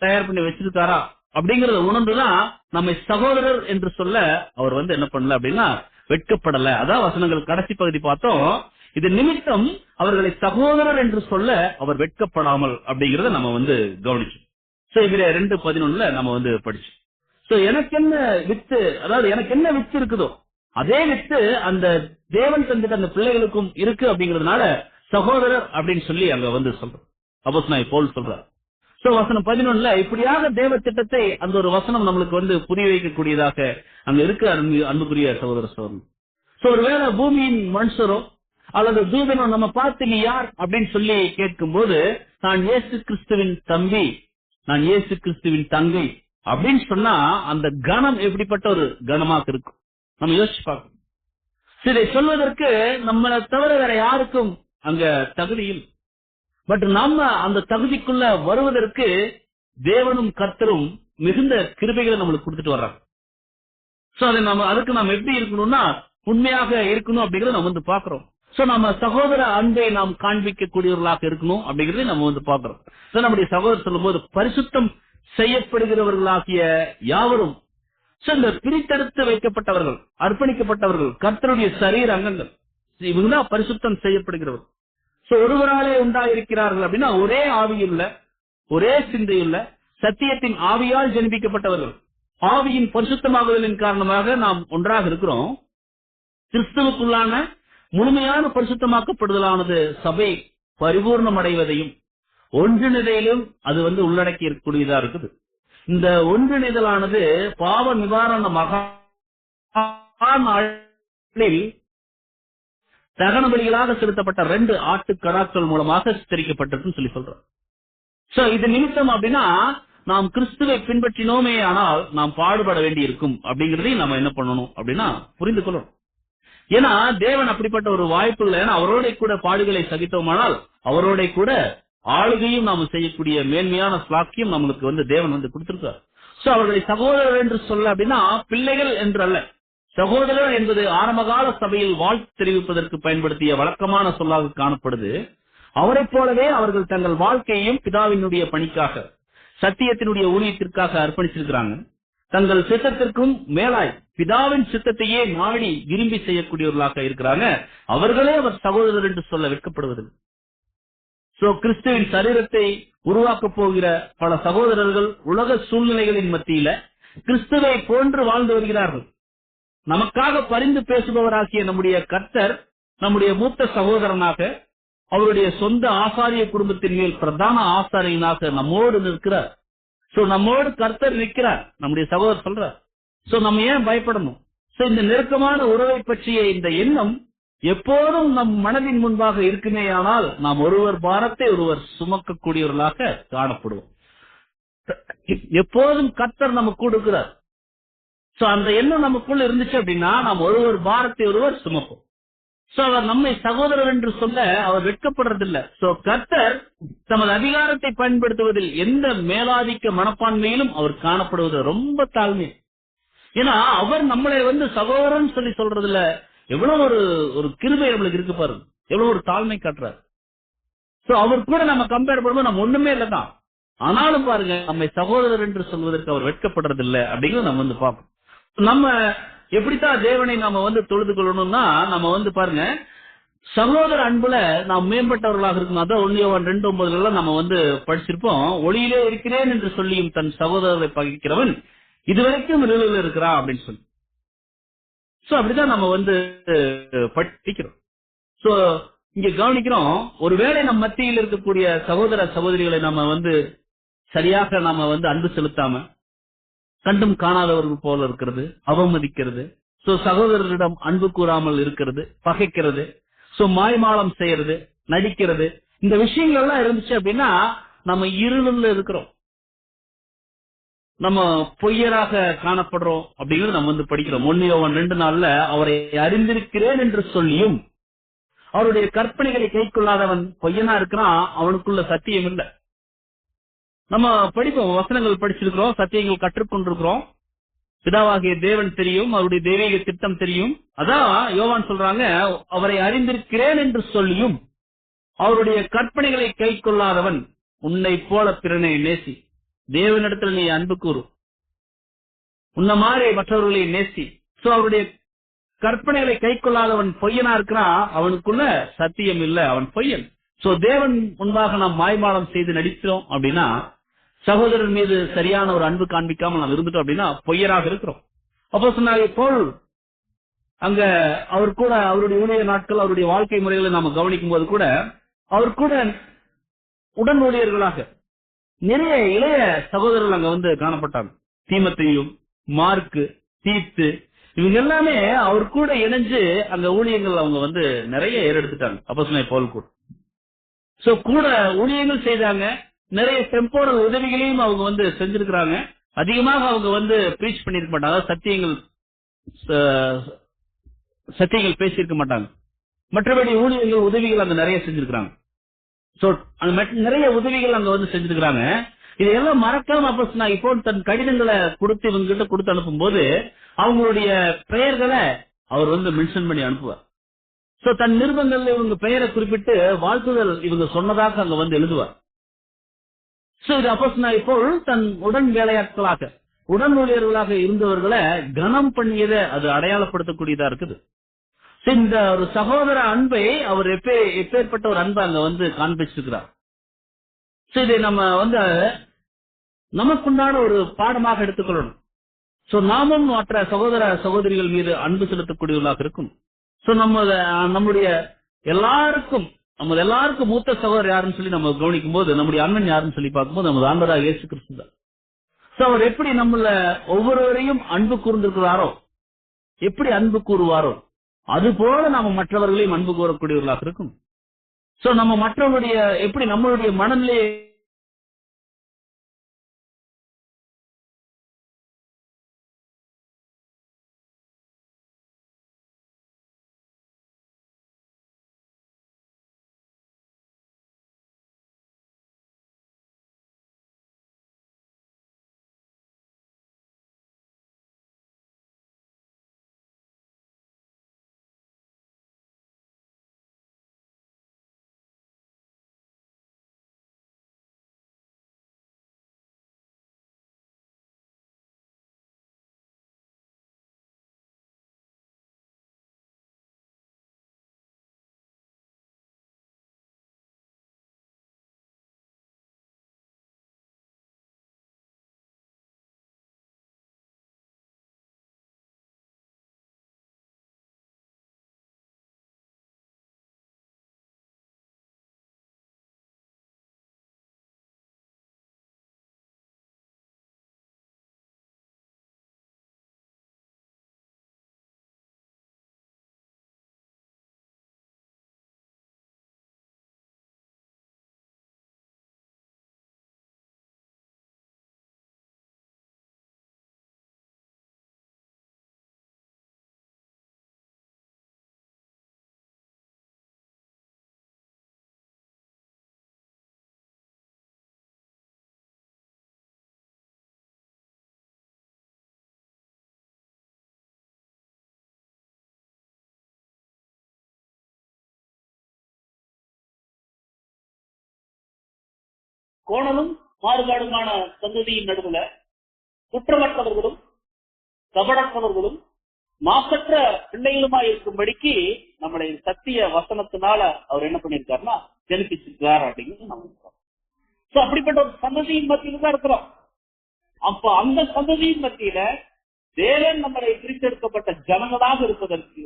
தயார் பண்ணி வச்சிருக்காரா அப்படிங்கறத உணர்ந்துதான் நம்மை சகோதரர் என்று சொல்ல அவர் என்ன பண்ணல அப்படின்னா வெட்கப்படல. அதான் வசனங்கள் கடைசி பகுதி பார்த்தோம். இது நிமித்தம் அவர்களை சகோதரர் என்று சொல்ல அவர் வெட்கப்படாமல் அப்படிங்கறத நம்ம கவனிச்சோம். சோ இவரே 2:11 நம்ம படிச்சோம். சோ எனக்கு என்ன வித்து, அதாவது எனக்கு என்ன வித்து இருக்குதோ அதே வித்து அந்த தேவன் தந்துட்டு அந்த பிள்ளைகளுக்கும் இருக்கு அப்படிங்கறதுனால சகோதரர் அப்படின்னு சொல்லி அங்க சொல்றோம். அப்போஸ்தலனாகிய பவுல் சொல்றார். சோ வசனம் 11 இப்படியாக தேவ திட்டத்தை அந்த ஒரு வசனம் நம்மளுக்கு புரிய வைக்கக்கூடியதாக அங்க இருக்கு. அன்புக்குரிய சகோதர சகோதரன், சோ ஒருவேளை பூமியின் மனுஷரோ அல்லது தூதனோ நம்ம பார்த்து நீ யார் அப்படின்னு சொல்லி கேட்கும் போது நான் இயேசு கிறிஸ்துவின் தம்பி, நான் இயேசு கிறிஸ்துவின் தங்கை அப்படின்னு சொன்னா அந்த கணம் எப்படிப்பட்ட ஒரு கணமாக இருக்கும் நம்ம யோசிச்சு பார்க்கணும். இதை சொல்வதற்கு நம்மளை தவிர வேற யாருக்கும் அங்க தகுதியில், பட் நம்ம அந்த தகுதிக்குள்ள வருவதற்கு தேவனும் கர்த்தரும் மிகுந்த கிருபைகளை நம்மளுக்கு கொடுத்துட்டு வர்றாங்க. சோ அதை அதுக்கு நம்ம எப்படி இருக்கணும்னா உண்மையாக இருக்கணும் அப்படிங்கறத நம்ம பாக்குறோம். சோ நம்ம சகோதர அன்பை நாம் காண்பிக்க கூடியவர்களாக இருக்கணும் அப்படிங்கறத நம்ம பாக்குறோம். சோ நம்முடைய சகோதரர் சொல்லும் போது பரிசுத்தம் செய்யப்படுகிறவர்களாகிய யாவரும், இந்த பிரித்தெடுத்து வைக்கப்பட்டவர்கள், அர்ப்பணிக்கப்பட்டவர்கள், கர்த்தருடைய சரீர அங்கங்கள், இவங்கதான் பரிசுத்தம் செய்யப்படுகிறவர்கள். சோ ஒருவராலே உண்டாயிருக்கிறார்கள் அப்படின்னா ஒரே ஆவியுள்ள, ஒரே சிந்தையுள்ள, சத்தியத்தின் ஆவியால் ஜெனிப்பிக்கப்பட்டவர்கள். ஆவியின் பரிசுத்தமாகுதலின் காரணமாக நாம் ஒன்றாக இருக்கிறோம். கிறிஸ்துவுக்குள்ளான முழுமையான பரிசுத்தமாக்கப்படுதலானது சபை பரிபூர்ணம் அடைவதையும் ஒன்றிணைதலும் அது உள்ளடக்கி இருக்கக்கூடியதா இருக்குது. இந்த ஒன்றிணைதலானது பாவ நிவாரண மகா தகன பலிகளாக செலுத்தப்பட்ட 2 ஆட்டுக்கடாக்கள் மூலமாக சித்தரிக்கப்பட்டிருக்குன்னு சொல்லி சொல்றோம். சோ இது நிமித்தம் அப்படின்னா நாம் கிறிஸ்துவை பின்பற்றினோமே ஆனால் நாம் பாடுபட வேண்டி இருக்கும் அப்படிங்கறதையும் நம்ம என்ன பண்ணணும் அப்படின்னா புரிந்து கொள்ளணும். ஏன்னா தேவன் அப்படிப்பட்ட ஒரு வாய்ப்பு இல்லை. ஏன்னா அவரோட கூட பாடுகளை சகித்தோமானால் அவரோட கூட ஆளுகையும் நாம செய்யக்கூடிய மேன்மையான ஸ்லாக்கியம் நம்மளுக்கு தேவன் கொடுத்திருக்கார். சோ அவர்களை சகோதரர் என்று சொல்ல அப்படின்னா பிள்ளைகள் என்று அல்ல. சகோதரர் என்பது ஆரம்பகால சபையில் வாழ்த்து தெரிவிப்பதற்கு பயன்படுத்திய வழக்கமான சொல்லாக காணப்படுது. அவரை போலவே அவர்கள் தங்கள் வாழ்க்கையையும் பிதாவினுடைய பணிக்காக, சத்தியத்தினுடைய ஊழியத்திற்காக அர்ப்பணிச்சிருக்கிறாங்க. தங்கள் சித்தத்திற்கும் மேலாய் பிதாவின் சித்தத்தையே நாடி விரும்பி செய்யக்கூடியவர்களாக இருக்கிறாங்க. அவர்களே அவர் சகோதரர் என்று சொல்ல வெட்கப்படுவதில்லை. சோ கிறிஸ்துவின் சரீரத்தை உருவாக்கப் போகிற பல சகோதரர்கள் உலக சூழ்நிலைகளின் மத்தியில கிறிஸ்துவை போன்று வாழ்ந்து வருகிறார்கள். நமக்காக பரிந்து பேசுபவராகிய நம்முடைய கர்த்தர் நம்முடைய மூத்த சகோதரனாக, அவருடைய சொந்த ஆசாரிய குடும்பத்தின் மேல் பிரதான ஆசாரியனாக நம்மோடு நிற்கிறார். சோ நம்மோடு கர்த்தர் நிற்கிறார், நம்முடைய சகோதரர் சொல்றார். சோ நம்ம ஏன் பயப்படணும்? சோ இந்த நெருக்கமான உறவை பற்றிய இந்த எண்ணம் எப்போதும் நம் மனதின் முன்பாக இருக்குமேயானால் நாம் ஒருவர் பாரத்தை ஒருவர் சுமக்கக்கூடியவர்களாக காணப்படுவோம். எப்போதும் கர்த்தர் நமக்கு கொடுக்கிறார். சோ அந்த எண்ணம் நமக்குள்ள இருந்துச்சு அப்படின்னா நாம் ஒருவர் பாரத்தை ஒருவர் சுமப்போம். சோ அவர் நம்மை சகோதரர் என்று சொல்ல அவர் வெட்கப்படுறதில்லை. சோ கர்த்தர் தமது அதிகாரத்தை பயன்படுத்துவதில் எந்த மேலாதிக்க மனப்பான்மையிலும் அவர் காணப்படுவது ரொம்ப தாழ்மை. ஏன்னா அவர் நம்மளை சகோதரன் சொல்லி சொல்றதுல எவ்வளவு ஒரு கிருபை நம்மளுக்கு இருக்கு பாருங்க, எவ்வளவு ஒரு தாழ்மை காட்டுறாரு. சோ அவர் கூட நம்ம கம்பேர் பண்ணும்போது நம்ம ஒண்ணுமே இல்லதான். ஆனாலும் பாருங்க, நம்மை சகோதரர் என்று சொல்வதற்கு அவர் வெட்கப்படுறதில்லை அப்படிங்கிறது நம்ம பார்ப்போம். நம்ம எப்படித்தான் தேவனை நாம தொழுது கொள்ளணும்னா, நம்ம பாருங்க, சகோதர அன்புல நாம் மேம்பட்டவர்களாக இருக்கணும். அதான் 1 யோவான் 2:9 நம்ம படிச்சிருப்போம். ஒளியிலே இருக்கிறேன் என்று சொல்லியும் தன் சகோதரரை பகைக்கிறவன் இதுவரைக்கும் இருளில் இருக்கிறான் அப்படின்னு சொல்லி. சோ அப்படிதான் நம்ம படிக்கிறோம். சோ இங்க கவனிக்கிறோம், ஒருவேளை நம் மத்தியில் இருக்கக்கூடிய சகோதர சகோதரிகளை நம்ம சரியாக நாம அன்பு செலுத்தாம கண்டும் காணாதவர்கள் போல இருக்கிறது, அவமதிக்கிறது, சோ சகோதரரிடம் அன்பு கூறாமல் இருக்கிறது, பகைக்கிறது, சோ மாய்மாலம் செய்யறது, நடிக்கிறது, இந்த விஷயங்கள் எல்லாம் இருந்துச்சு அப்படின்னா நம்ம இருளில் இருக்கிறோம், நம்ம பொய்யராக காணப்படுறோம் அப்படிங்கிறது நம்ம படிக்கிறோம். 1 யோவான் 2:4 அவரை அறிந்திருக்கிறேன் என்று சொல்லியும் அவருடைய கற்பனைகளை கைக்கொள்ளாதவன் பொய்யனா இருக்கிறான், அவனுக்குள்ள சத்தியம் இல்லை. நம்ம படிப்போம், வசனங்கள் படிச்சிருக்கிறோம், சத்தியங்கள் கற்றுக்கொண்டிருக்கிறோம். பிதாவாகிய தேவன் தெரியும், அவருடைய தெய்வீக திட்டம் தெரியும். அதான் யோவான் சொல்றாங்க, அவரை அறிந்திருக்கிறேன் என்று சொல்லியும் அவருடைய கற்பனைகளை கை கொள்ளாதவன் உன்னை போல பிறனை நேசி, தேவனிடத்தில் நீ அன்பு கூறு, உன்ன மாதிரி மற்றவர்களை நேசி. சோ அவருடைய கற்பனைகளை கை கொள்ளாதவன் பொய்யனா இருக்கிறான், அவனுக்குள்ள சத்தியம் இல்ல, அவன் பொய்யன். சோ தேவன் முன்பாக நாம் மாய்மாலம் செய்து நடிக்கிறோம் அப்படின்னா, சகோதரன் மீது சரியான ஒரு அன்பு காண்பிக்காமல் நாம் இருந்துட்டோம் அப்படின்னா பொய்யராக இருக்கிறோம். அப்போஸ்தலனாகிய பவுல் அங்க அவர் கூட அவருடைய ஊழிய நாட்கள், அவருடைய வாழ்க்கை முறைகளை நாம கவனிக்கும் போது கூட அவர் கூட உடன் ஊழியர்களாக நிறைய இளைய சகோதரர்கள் அங்க காணப்பட்டாங்க. தீமோத்தேயு, மார்க்கு, தீத்து, இவங்க எல்லாமே அவர் கூட இணைஞ்சு அங்க ஊழியங்கள் அவங்க நிறைய ஏறெடுத்துட்டாங்க. அப்போஸ்தலனாகிய பவுல் கூட சோ கூட ஊழியங்கள் செய்தாங்க. நிறைய டெம்போரல் உதவிகளையும் அவங்க செஞ்சிருக்கிறாங்க. அதிகமாக அவங்க பிரீச் பண்ணிருக்க மாட்டாங்க, சத்தியங்கள் பேசியிருக்க மாட்டாங்க. மற்றபடி ஊழியர்கள் உதவிகள் அங்க நிறைய செஞ்சிருக்காங்க. சோ நிறைய உதவிகள் அங்க செஞ்சிருக்காங்க. இதெல்லாம் மறக்காம அப்போஸ்தலனாகிய பவுல் தன் கடிதங்களை கொடுத்து இவங்க கிட்ட கொடுத்து அனுப்பும் போது அவங்களுடைய பெயர்களை அவர் மென்ஷன் பண்ணி அனுப்புவார். சோ தன் நிருபங்கள்ல இவங்க பெயரை குறிப்பிட்டு வாழ்த்துதல் இவங்க சொன்னதாக அங்க எழுதுவார். சோ இது அப்போஸ்தலனாகிய பவுல் தன் உடன் வேலையாட்களாக, உடன் ஊழியர்களாக இருந்தவர்களை கனம் பண்ணியதை அது அடையாளப்படுத்தக்கூடியதா இருக்குது. இந்த ஒரு சகோதர அன்பை அவர் எப்பேற்பட்ட ஒரு அன்பை அங்க காண்பிச்சிருக்கிறார். சோ இதை நம்ம நமக்குண்டான ஒரு பாடமாக எடுத்துக்கொள்ளணும். சோ நாமும் மற்ற சகோதர சகோதரிகள் மீது அன்பு செலுத்தக்கூடியவர்களாக இருக்கும். சோ நம்முடைய எல்லாருக்கும் மூத்த சகோதரர் யாருன்னு சொல்லி நம்ம கவனிக்கும் போது, நம்முடைய அண்ணன் யாருன்னு சொல்லி பார்க்கும்போது நமது ஆண்டவராகிய இயேசு கிறிஸ்து தான். சோ அவர் எப்படி நம்மள ஒவ்வொருவரையும் அன்பு கூர்ந்திருக்கிறாரோ, எப்படி அன்பு கூறுவாரோ அது போல நாம மற்றவர்களையும் அன்பு கூறக்கூடியவர்களாக இருக்கும். சோ நம்ம மற்றவருடைய எப்படி நம்மளுடைய மனநிலையை கோணலும் மாறுபாடுமான சந்ததியின் நடுவுல குற்றமற்றவர்களும் கபடற்றவர்களும் மாசற்ற பிள்ளைகளுமா இருக்கும்படிக்கு நம்மளை சத்திய வசனத்தினால அவர் என்ன பண்ணிருக்காருன்னா ஜெனிப்பிச்சிருக்கார் அப்படிங்கிறது நம்ம இருக்கோம். அப்படிப்பட்ட ஒரு சந்ததியின் மத்தியில தான் இருக்கிறோம். அப்ப அந்த சந்ததியின் மத்தியில தேவன் நம்மளை பிரித்தெடுக்கப்பட்ட ஜனங்களாக இருப்பதற்கு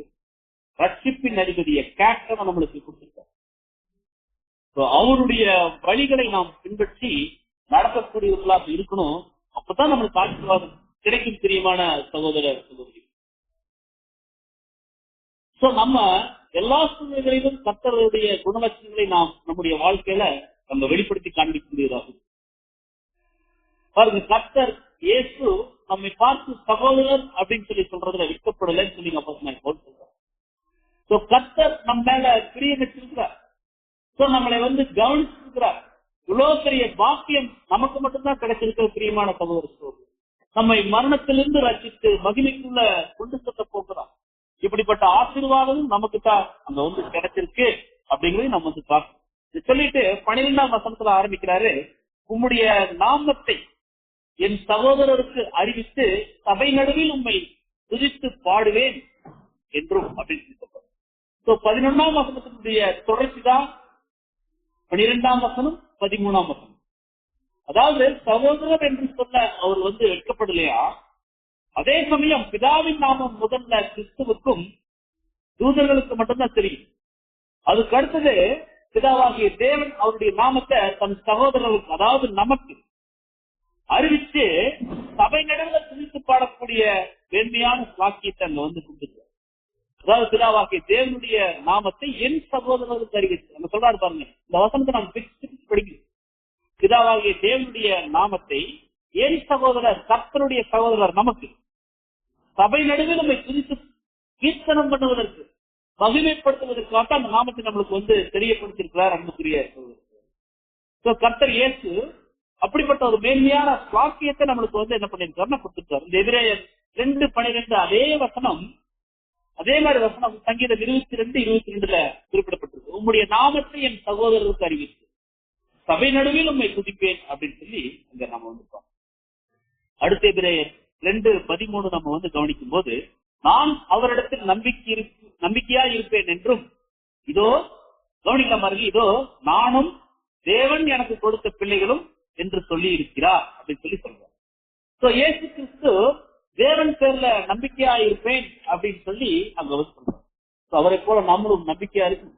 ரட்சிப்பின் அதிபதியை கேப்டனை நம்மளுக்கு கொடுத்திருக்கார். அவருடைய வழிகளை நாம் பின்பற்றி நடக்கக்கூடியவர்களாக இருக்கணும். அப்பதான் நம்மளுக்கு ஆசீர்வாதம் கிடைக்கும். பிரியமான சகோதர சகோதரி, நம்ம எல்லா சூழ்நிலைகளிலும் கர்த்தருடைய குணலட்சணங்களை நாம் நம்முடைய வாழ்க்கையில நம்ம வெளிப்படுத்தி காண்பிக்கக்கூடியதாகும். பாருங்க, கர்த்தர் இயேசு நம்மை பார்த்து சகோதரர் அப்படின்னு சொல்லி சொல்றதுல விற்கப்படலன்னு சொல்லி சொல்றார். கர்த்தர் நம்ம மேல பிரியம் வச்சிருக்கிறார். நம்மளை கவனிச்சிருக்கிறார். இவ்வளவு பெரிய பாக்கியம் நமக்கு மட்டும்தான் கிடைச்சிருக்கிற பிரியமான சகோதர சகோதரி. நம்மை மரணத்திலிருந்து ரசித்து மகிமைக்குள்ள கொண்டு செல்ல போகிறார். இப்படிப்பட்ட ஆசீர்வாதமும் நமக்கு தான் அங்க கிடைச்சிருக்கு அப்படிங்கறத நம்ம பார்க்கணும். சொல்லிட்டு 12ஆம் வசனத்துல ஆரம்பிக்கிறாரு, உம்முடைய நாமத்தை என் சகோதரருக்கு அறிவித்து சபை நடுவில் உம்மை துதித்து பாடுவேன் என்றும் அப்படின்னு சொல்லப்படும். 11ஆம் வசனத்தினுடைய தொடர்ச்சிதான் 12ஆம் வசனம் 13ஆம் வசனம். அதாவது சகோதரர் என்று சொல்ல அவர் வெட்கப்படலையா? அதே சமயம் பிதாவின் நாமம் முதல்ல கிறிஸ்துவுக்கும் தூதர்களுக்கு மட்டும்தான் தெரியும். அதுக்கு அடுத்தது பிதாவாகிய தேவன் அவருடைய நாமத்தை தன் சகோதரர்களுக்கு, அதாவது நமக்கு அறிவித்து சபை நடுவில் துதித்து பாடக்கூடிய வேண்மையான வாக்கியத்தை அங்க கொடுத்திருக்கார். அதாவது பிதாவாகிய தேவனுடைய நாமத்தை என் சகோதரர்களுக்கு அறிவித்து நம்ம சொல்றாரு பாருங்க. இந்த வசனத்தை நாம் படிக்கணும். பிதாவாகிய தேவனுடைய நாமத்தை என் சகோதரர், கர்த்தருடைய சகோதரர் நமக்கு சபை நடுவில் நம்மை துதித்து கீர்த்தனம் பண்ணுவதற்கு, மகிமைப்படுத்துவதற்காக அந்த நாமத்தை நம்மளுக்கு தெரியப்படுத்திருக்கிறார். அன்புக்குரிய கர்த்தர் இயேசு அப்படிப்பட்ட ஒரு மேன்மையான வாக்கியத்தை நம்மளுக்கு என்ன பண்ணிருக்காருன்னா கொடுத்துருக்காரு. இந்த எபிரேயர் 2:12 அதே மாதிரி வசனம் சங்கீதம் 22:22 குறிப்பிடப்பட்டிருக்கு. உம்முடைய நாமத்தை என் சகோதரருக்கு அறிவித்து சபை நடுவில் உண்மை துதிப்பேன் அப்படின்னு சொல்லி அங்க நம்ம வந்துட்டோம். அடுத்த எபிரேயர் 2:13 நம்ம கவனிக்கும் போது, நான் அவரிடத்தில் நம்பிக்கையா இருப்பேன் என்றும், இதோ கவனிக்க மாதிரி, இதோ நானும் தேவன் எனக்கு கொடுத்த பிள்ளைகளும் என்று சொல்லி இருக்கிறார் அப்படின்னு சொல்லி சொல்றார். இயேசு கிறிஸ்து தேவன் பேர்ல நம்பிக்கையா இருப்பேன் அப்படின்னு சொல்லி அங்க சொல்றார். அவரை போல நம்மளும் நம்பிக்கையா இருக்கும்.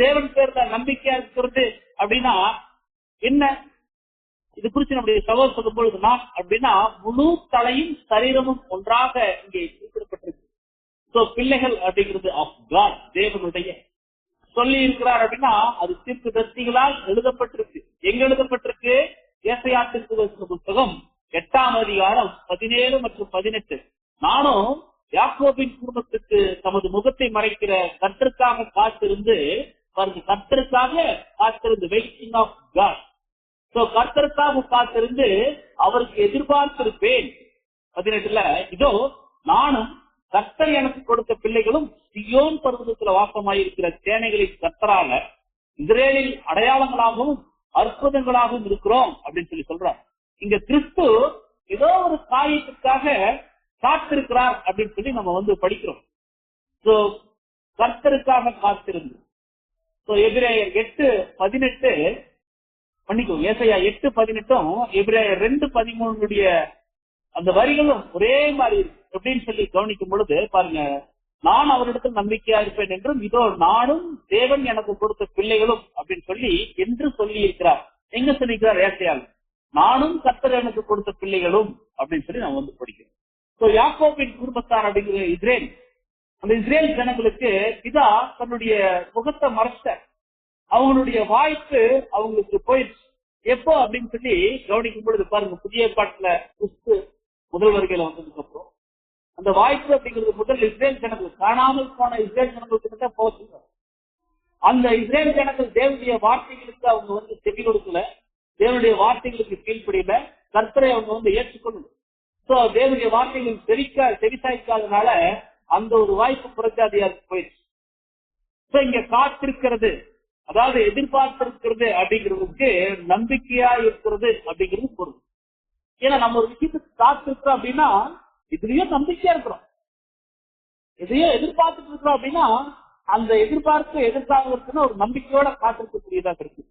தேவன் பேர்ல நம்பிக்கையா இருக்கிறது அப்படின்னா என்ன? இது குறித்து நம்முடைய சகோதரர் சொல்லும் பொழுது நான் அப்படின்னா முழு தலையும் சரீரமும் ஒன்றாக இங்கே குறிப்பிடப்பட்டிருக்கு. பிள்ளைகள் அப்படிங்கிறது ஆஃப் காட், தேவனுடைய சொல்லி இருக்கிறார் அப்படின்னா அது தீர்க்கதரிசிகளால் எழுதப்பட்டிருக்கு. எங்க எழுதப்பட்டிருக்கு? ஏசாயா தீர்க்கதரிசி புத்தகம் 8ஆம் அதிகாரம் 17 மற்றும் 18. நானும் யாக்கோபின் குடும்பத்துக்கு தமது முகத்தை மறைக்கிற கர்த்தருக்காக காத்திருந்து, கர்த்தருக்காக காத்திருந்து, வெயிட்டிங் ஆஃப் காட். கர்த்தருக்காக காத்திருந்து அவருக்கு எதிர்பார்த்திருப்பேன். 18ல இதோ நானும் கர்த்தர் எனக்கு கொடுத்த பிள்ளைகளும் சியோன் பர்வதத்துல வாசமாயிருக்கிற சேனைகளின் கர்த்தரால இஸ்ரேலில் அடையாளங்களாகவும் அற்புதங்களாகவும் இருக்கிறோம் அப்படின்னு சொல்லி சொல்றார். இங்க கிறிஸ்து ஏதோ ஒரு காரியத்துக்காக காத்திருக்கிறார் அப்படின்னு சொல்லி நம்ம படிக்கிறோம். கர்த்தருக்காக காத்திருந்து. எபிரேயர் 8:18 பண்ணிக்கோங்க. ஏசாயா 8:18 எபிரேயர் 2:13 அந்த வரிகளும் ஒரே மாதிரி இருக்கு. எப்படின்னு சொல்லி கவனிக்கும் பொழுது பாருங்க, நான் அவரிடத்தில் நம்பிக்கையா இருப்பேன் என்றும், இதோ நானும் தேவன் எனக்கு கொடுத்த பிள்ளைகளும் அப்படின்னு சொல்லி என்று சொல்லி இருக்கிறார். எங்க சொல்லிக்கிறார்? ஏசாயால் நானும் கர்த்தர் எனக்கு கொடுத்த பிள்ளைகளும் அப்படின்னு சொல்லி நம்ம படிக்கிறோம். யாக்கோபின் குடும்பத்தார் அப்படிங்கிற இஸ்ரேல், அந்த இஸ்ரேல் ஜனங்களுக்கு பிதா தன்னுடைய முகத்தை மறைச்ச அவங்களுடைய வாய்ப்பு அவங்களுக்கு போயிடுச்சு. எப்போ அப்படின்னு சொல்லி கவனிக்கும் பொழுது பாருங்க, புதிய ஏற்பாட்டுல கிறிஸ்து முதல் வருகையில வந்ததுக்கு அப்புறம் அந்த வாய்ப்பு அப்படிங்கிறது முதல் இஸ்ரேல் ஜனங்கள், காணாமல் போன இஸ்ரேல் ஜனங்களுக்கு தான் போச்சுங்க. அந்த இஸ்ரேல் ஜனங்கள் தேவனுடைய வார்த்தைகளுக்கு அவங்க செவி கொடுக்கல, தேவனுடைய வார்த்தைகளுக்கு கீழ்ப்படியில, கர்த்தரை அவங்க ஏற்றுக்கொள்ளல. தேவனுடைய வார்த்தைகள் செவிசாய்க்காதனால அந்த ஒரு வாய்ப்பு புறஜாதியாருக்கு போயிடுச்சு. இங்க காத்திருக்கிறது அதாவது எதிர்பார்த்திருக்கிறது அப்படிங்கிறதுக்கு நம்பிக்கையா இருக்கிறது அப்படிங்கிறது பொருள். ஏன்னா நம்ம ஒரு விஷயத்துக்கு காத்திருக்கிறோம் அப்படின்னா இதுலயும் நம்பிக்கையா இருக்கிறோம், எதையோ எதிர்பார்த்துட்டு இருக்கிறோம் அப்படின்னா அந்த எதிர்பார்ப்பு எதிர்காலம் இருக்குன்னு ஒரு நம்பிக்கையோட காத்திருக்கக்கூடியதா இருக்கு.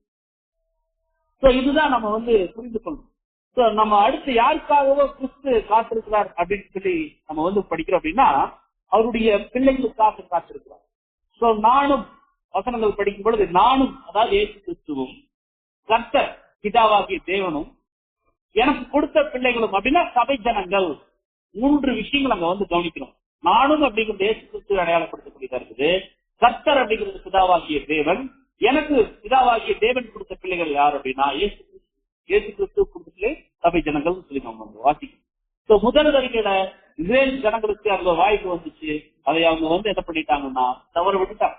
இதுதான் நம்ம புரிந்து கொள்ளணும். நம்ம அடுத்து யாருக்காகவோ கிறிஸ்து காத்திருக்கிறார் அப்படின்னு சொல்லி நம்ம படிக்கிறோம் அப்படின்னா அவருடைய பிள்ளைகளுக்காக காத்திருக்கிறார். நானும் வசனங்கள் படிக்கும் பொழுது நானும், அதாவது இயேசு கிறிஸ்துவும் கர்த்தர் பிதாவாகிய தேவனும் எனக்கு கொடுத்த பிள்ளைகளும் அப்படின்னா சபை ஜனங்கள், 3 விஷயங்கள் அங்க கவனிக்கிறோம். நானும் அப்படிங்கிறது இயேசு கிறிஸ்து அடையாளப்படுத்தக்கூடியதா இருக்குது. கர்த்தர் அப்படிங்கிறது பிதாவாகிய தேவன், எனக்கு பிதாவாகிய தேவன் கொடுத்த பிள்ளைகள் யார் அப்படின்னா இயேசு கிறிஸ்து கொடுத்து சபை ஜனங்கள் சொல்லி நம்ம வாசிக்கணும். முதல் வரிகளை இஸ்ரேல் ஜனங்களுக்கு அங்க வாய்ப்பு வந்துச்சு, அதை அவங்க என்ன பண்ணிட்டாங்கன்னா தவறு விட்டுட்டாங்க.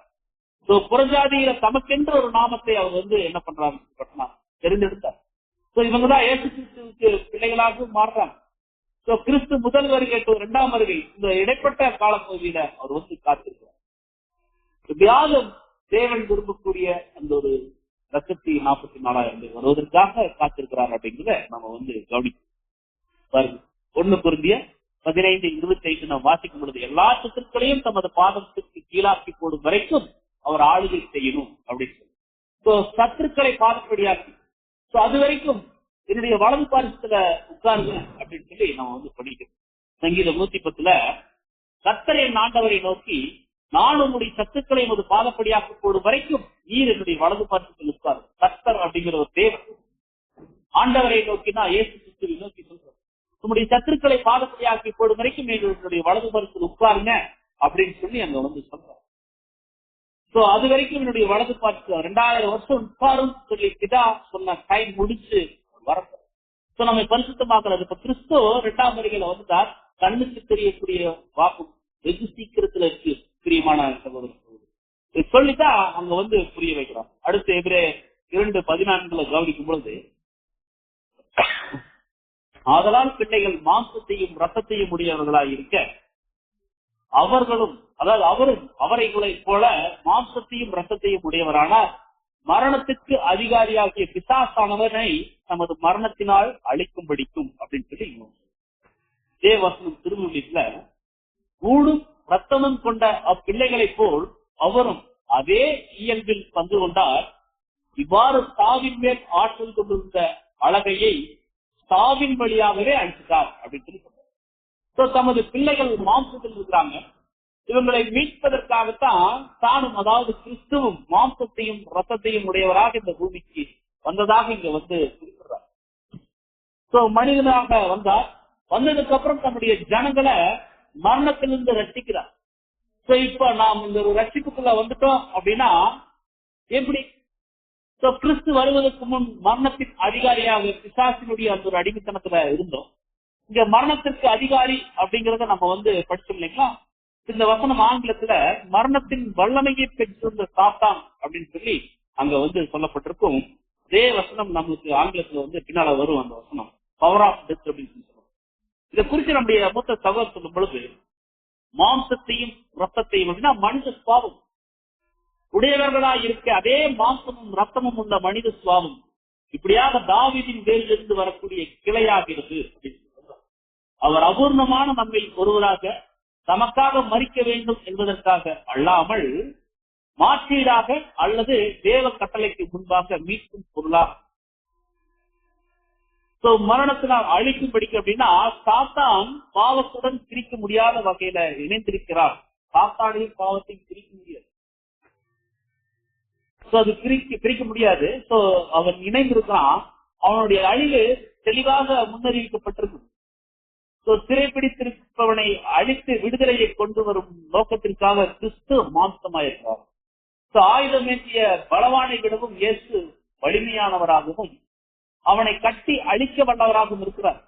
புறஜாதியில தமக்கென்ற ஒரு நாமத்தை அவங்க என்ன பண்றாங்க தெரிந்தெடுத்தார். இவங்கதான் இயேசு கிறிஸ்துவுக்கு பிள்ளைகளாகவும் மாறுறாங்க. கிறிஸ்து முதல் வருகை 2ஆம் வருகை இந்த இடைப்பட்ட காலப்பகுதியில அவர் காத்திருக்கிறார். எப்படியாவது தேவன் விரும்பக்கூடிய அந்த ஒரு 1,44,000 வருவதற்காக காத்திருக்கிறார் அப்படிங்கிறத நம்ம கவனிக்கணும். 1 Corinthians 15:25 நாம் வாசிக்கும் பொழுது எல்லா சத்துருக்களையும் தமது பாதத்துக்கு கீழாக்கி போடும் வரைக்கும் அவர் ஆளுகை செய்யணும் அப்படின்னு சொல்லி சத்துருக்களை பாதப்படியாக்கி அது வரைக்கும் என்னுடைய வலது பாரிசத்துல உட்காருங்க அப்படின்னு சொல்லி நம்ம படிக்கிறோம். சங்கீதம் 110 கர்த்தர் என் ஆண்டவரை நோக்கி நான் உங்களுடைய சத்துக்களை ஒரு பாதப்படியாக்க போடும் வரைக்கும் நீர் என்னுடைய வலது பாரிசத்தில் உட்காரு. கர்த்தர் அப்படிங்கிற ஒரு தேவன் ஆண்டவரை நோக்கினா இயேசு கிறிஸ்துவை நோக்கி சொல்றார், உங்களுடைய சத்துக்களை பாதப்படியாக்கி போடும் வரைக்கும் என்னுடைய வலது பாரிசத்தில் உட்காருங்க அப்படின்னு சொல்லி அங்க சொல்றார். அது வரைக்கும் என்னுடைய வலது பாரிசு 2000 வருஷம் உட்காரும் சொல்லி பிதா சொன்ன டைம் முடிச்சு வரப்போ நம்ம பரிசுத்தமாக்குறது. இப்ப கிறிஸ்து 2ஆம் வருகையில வந்துட்டார். கண்ணுக்கு தெரியக்கூடிய வாக்கு வெகு சீக்கிரத்துல இருக்கு பிரியமான சகோதரர் சொல்லிதான் அங்க புரிய வைக்கிறார். அடுத்து எபிரேயர் 2:14 கவனிக்கும் பொழுது ஆதலால் பிள்ளைகள் மாம்சத்தையும் ரத்தத்தையும் உடையவர்களாய் இருக்க அவர்களும், அதாவது அவரும் அவரைகளை போல மாம்சத்தையும் ரத்தத்தையும் உடையவரானார். மரணத்துக்கு அதிகாரியாகிய பிசாசானவனை நமது மரணத்தினால் அழிக்கும்படிக்கும் அப்படின்னு சொல்லி தேவசனம் திருமணத்துல ஊடும் ரத்தமும் கொண்ட அப்பிள்ளைகளைப் போல் அவரும் அதே இயல்பில் பங்கு கொண்டார். இவ்வாறு சாவின் மேல் ஆற்றல் கொண்டிருந்த அழகையை சாவின் வழியாகவே அழிச்சிட்டார் அப்படின்னு சொல்லி சொல்றார். தமது பிள்ளைகள் மாம்சத்தில் இருக்கிறாங்க, இவங்களை மீட்பதற்காகத்தான் தானும், அதாவது கிறிஸ்துவும் மாம்சத்தையும் ரத்தத்தையும் உடையவராக இந்த பூமிக்கு வந்ததாக இங்க குறிப்பிடுறார். மனிதனாக வந்தார். வந்ததுக்கு அப்புறம் தன்னுடைய ஜனங்களை மரணத்திலிருந்து ரட்சிக்கிறார். இப்ப நாம் இந்த ஒரு ரட்சிப்புக்குள்ள வந்துட்டோம் அப்படின்னா எப்படி? கிறிஸ்து வருவதற்கு முன் மரணத்தின் அதிகாரியாக பிசாசினுடைய அந்த ஒரு அடிமைத்தனத்துல இருந்தோம். இங்க மரணத்திற்கு அதிகாரி அப்படிங்கறத நம்ம படிச்சோம் இல்லைங்களா? இந்த வசனம் ஆங்கிலத்துல மரணத்தின் வல்லமையை பெற்றிருந்த சாத்தான் அப்படின்னு சொல்லி அங்க சொல்லப்பட்டிருக்கும். இதே வசனம் நம்மளுக்கு ஆங்கிலத்துல பின்னால வரும். அந்த வசனம் பவர் ஆஃப் டெத் அப்படின்னு சொல்லுவோம். இதை குறித்து நம்முடைய மூத்த சகோதரர் சொல்லும் பொழுது மாம்சத்தையும் ரத்தத்தையும் அப்படின்னா மனித சுவாபம் உடையவர்களா இருக்க அதே மாம்சமும் ரத்தமும் உள்ள மனித சுவாபம் இப்படியாக தாவீதின் வேரிலிருந்து வரக்கூடிய கிளையாகிறது அப்படின்னு சொல்றார். அவர் அபூர்ணமான நம்மை ஒருவராக தமக்காக மரிக்க வேண்டும் என்பதற்காக அல்லாமல் மாற்றீடாக அல்லது தேவ கட்டளைக்கு முன்பாக மீட்கும் பொருளாக மரணத்தினால் அழிக்கும்படிக்கு அப்படின்னா சாத்தான் பாவத்துடன் பிரிக்க முடியாத வகையில இணைந்திருக்கிறார். சாத்தானையும் பாவத்தையும் பிரிக்க முடியாது. அது பிரிக்க முடியாது. அவன் இணைந்திருக்கிறான். அவனுடைய அழிவு தெளிவாக முன்னறிவிக்கப்பட்டிருக்கு. சிறைப்பிடித்திருப்பவனை அழித்து விடுதலையை கொண்டு வரும் நோக்கத்திற்காக கிறிஸ்து மாம்சமாயிருக்கிறார். ஆயுதம் ஏற்றிய பலவானை விடவும் இயேசு வலிமையானவராகவும் அவனை கட்டி அழிக்க வல்லவராகவும் இருக்கிறார்.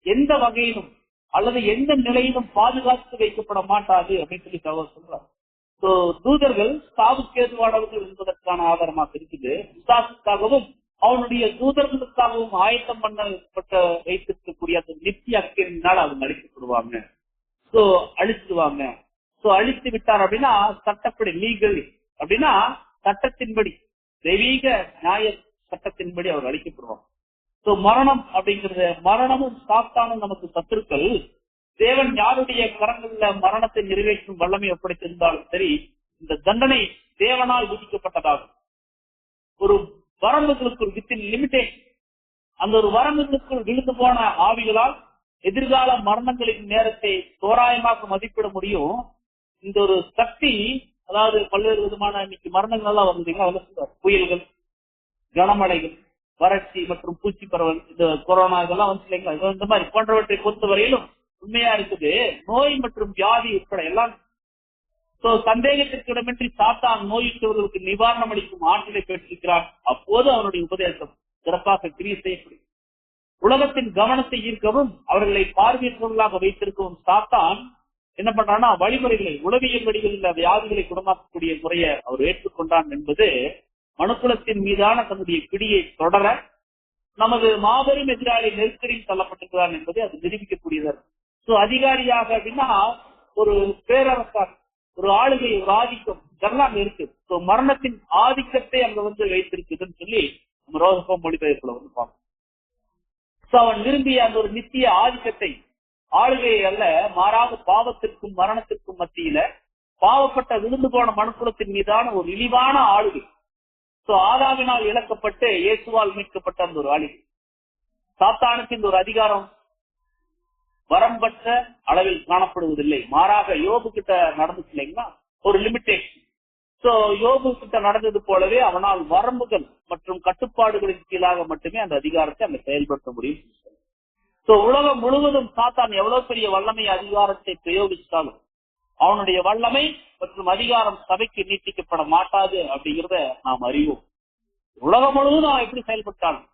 எந்த வகையிலும் அல்லது எந்த நிலையிலும் பாதுகாத்து வைக்கப்பட மாட்டாது அப்படின்னு சொல்லி சொல்றார். தூதர்கள் சாவுக்கேதுவானவர்கள் என்பதற்கான ஆதாரமாக இருக்குது. விசுவாசத்துக்காகவும் அவனுடைய தூதர்களுக்காகவும் ஆயத்தம் பண்ணப்பட்ட வைத்திருக்கக்கூடிய அந்த நித்திய அக்கினால் அவங்க அழிக்கப்படுவாங்க, அழிச்சிடுவாங்க. அழித்து விட்டார் அப்படின்னா சட்டப்படி லீகல் அப்படின்னா சட்டத்தின்படி தெய்வீக நியாய சட்டத்தின்படி அவர் அழிக்கப்படுவார். மரணம் அப்படிங்கிறது, மரணமும் சாத்தானும் நமக்கு சத்துருக்கள். தேவன் யாருடைய கரங்கள்ல மரணத்தை நிறைவேற்றும் வல்லமை ஒப்படைத்திருந்தாலும் சரி, இந்த தண்டனை தேவனால் விதிக்கப்பட்டதாகும். ஒரு வரம்புகளுக்குள் வித்தின் லிமிடேஷன், அந்த ஒரு வரம்புகளுக்குள் விழுந்து போன ஆவிகளால் எதிர்கால மரணங்களின் நேரத்தை தோராயமாக மதிப்பிட முடியும். இந்த ஒரு சக்தி, அதாவது பல்வேறு விதமான இன்னைக்கு மரணங்கள் எல்லாம் வருது, புயல்கள், கனமழைகள், வறட்சி மற்றும் பூச்சி பரவல், இந்த கொரோனா இதெல்லாம் வந்து இல்லைங்களா, இந்த மாதிரி போன்றவற்றை பொறுத்தவரையிலும் உண்மையா இருக்குது. நோய் மற்றும் வியாதி உட்பட எல்லாம் சந்தேகத்திற்கு இடமின்றி சாத்தான் நோயுற்றவர்களுக்கு நிவாரணம் அளிக்கும் ஆற்றலை பெற்றிருக்கிறார். அப்போது அவனுடைய உபதேசம் சிறப்பாக கிரியை செய்யப்படும். உலகத்தின் கவனத்தை ஈர்க்கவும் அவர்களை பார்வையற்றவர்களாக வைத்திருக்கவும் சாத்தான் என்ன பண்றான்னா, வழிமுறைகளை, உளவியல் வழிகளில் வியாதிகளை குணமாக்கக்கூடிய முறையை அவர் ஏற்றுக்கொண்டான் என்பது மனுக்குலத்தின் மீதான தன்னுடைய பிடியை தொடர நமது மாபெரும் எதிராளி நெருக்கடியில் தள்ளப்பட்டிருக்கிறார் என்பதை அது நிரூபிக்கக்கூடியது. அதிகாரியாக அப்படின்னா ஒரு பேரரசாக, ஒரு ஆளுகை, ஒரு ஆதிக்கம் இதெல்லாம் இருக்கு. மரணத்தின் ஆதிக்கத்தை அங்க வந்து வைத்திருக்குதுன்னு சொல்லி நம்ம ரோசப்பா மொழிபெயர்ப்புல வந்து பார்க்கணும். அவன் விரும்பிய அந்த ஒரு நித்திய ஆதிக்கத்தை, ஆளுகையை அல்ல, மாறாக பாவத்திற்கும் மரணத்திற்கும் மத்தியில பாவப்பட்ட விழுந்து போன மனுக்குலத்தின் மீதான ஒரு இழிவான ஆளுகை. ஆதாவினால் இழக்கப்பட்டு இயேசுவால் மீட்கப்பட்ட அந்த ஒரு ஆளுகை. சாத்தானுக்கு இந்த ஒரு அதிகாரம் வரம்பற்ற அளவில் காணப்படுவதில்லை. மாறாக யோபு கிட்ட நடந்துச்சு இல்லைங்களா, ஒரு லிமிடேஷன். யோபு கிட்ட நடந்தது போலவே அவனால் வரம்புகள் மற்றும் கட்டுப்பாடுகளின் கீழாக மட்டுமே அந்த அதிகாரத்தை அங்க செயல்படுத்த முடியும். உலகம் முழுவதும் சாத்தான் எவ்வளவு பெரிய வல்லமை அதிகாரத்தை பிரயோகிச்சாலும் அவனுடைய வல்லமை மற்றும் அதிகாரம் சபைக்கு நீட்டிக்கப்பட மாட்டாது அப்படிங்கிறத நாம் அறிவோம். உலகம் முழுவதும் அவன் எப்படி செயல்பட்டாலும்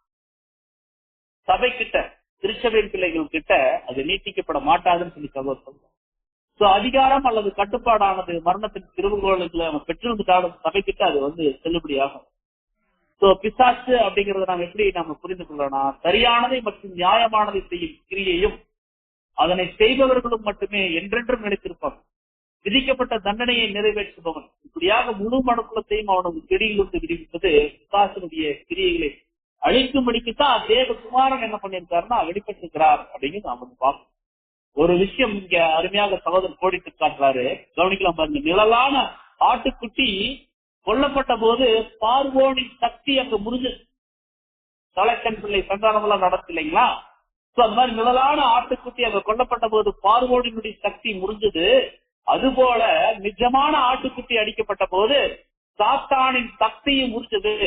சபை கிட்ட, திருச்சபையின் பிள்ளைகள் கிட்ட அது நீட்டிக்கப்பட மாட்டாதுன்னு சொல்லி சொல்றோம். அதிகாரம் அல்லது கட்டுப்பாடானது மரணத்தின் திருவுகோளுக்குள்ள அவன் பெற்றிருந்தாலும் சபை கிட்ட அது வந்து செல்லுபடியாகும். பிசாசு அப்படிங்கறத நாம் எப்படி நம்ம புரிந்து கொள்ளலாம், சரியானதை மற்றும் நியாயமானதை செய்யும் கிரியையும் அதனை செய்பவர்களும் மட்டுமே என்றென்றும் நினைத்திருப்பாங்க. விதிக்கப்பட்ட தண்டனையை நிறைவேற்றுபவன் இப்படியாக முழு மனுக்குலத்தையும் அவனுக்கு கெடியிலிருந்து விடுவிப்பது பிசாசனுடைய கிரியைகளை அழிக்கும்படிக்குத்தான் தேவகுமாரன் என்ன பண்ணியிருக்காருன்னா வெளிப்பட்டிருக்கிறார் அப்படிங்கிறது நாம் வந்து பார்க்கணும். ஒரு விஷயம் இங்க அருமையாக சகோதரர் கோடிட்டு காட்டுறாரு, கவனிக்கலாம் பாருங்க. நிழலான ஆட்டுக்குட்டி கொல்லப்பட்ட போது பார்வோனின் சக்தி அங்க முறிஞ்சு, தலைக்கன் பிள்ளை சந்தானம் எல்லாம் நடத்து இல்லைங்களா. அந்த மாதிரி நிழலான ஆட்டுக்குட்டி அங்க கொல்லப்பட்ட போது பார்வோனினுடைய சக்தி முறிஞ்சது. அதுபோல நிஜமான ஆட்டுக்குட்டி அடிக்கப்பட்ட போது சாத்தானின் சக்தியும் முறிஞ்சது.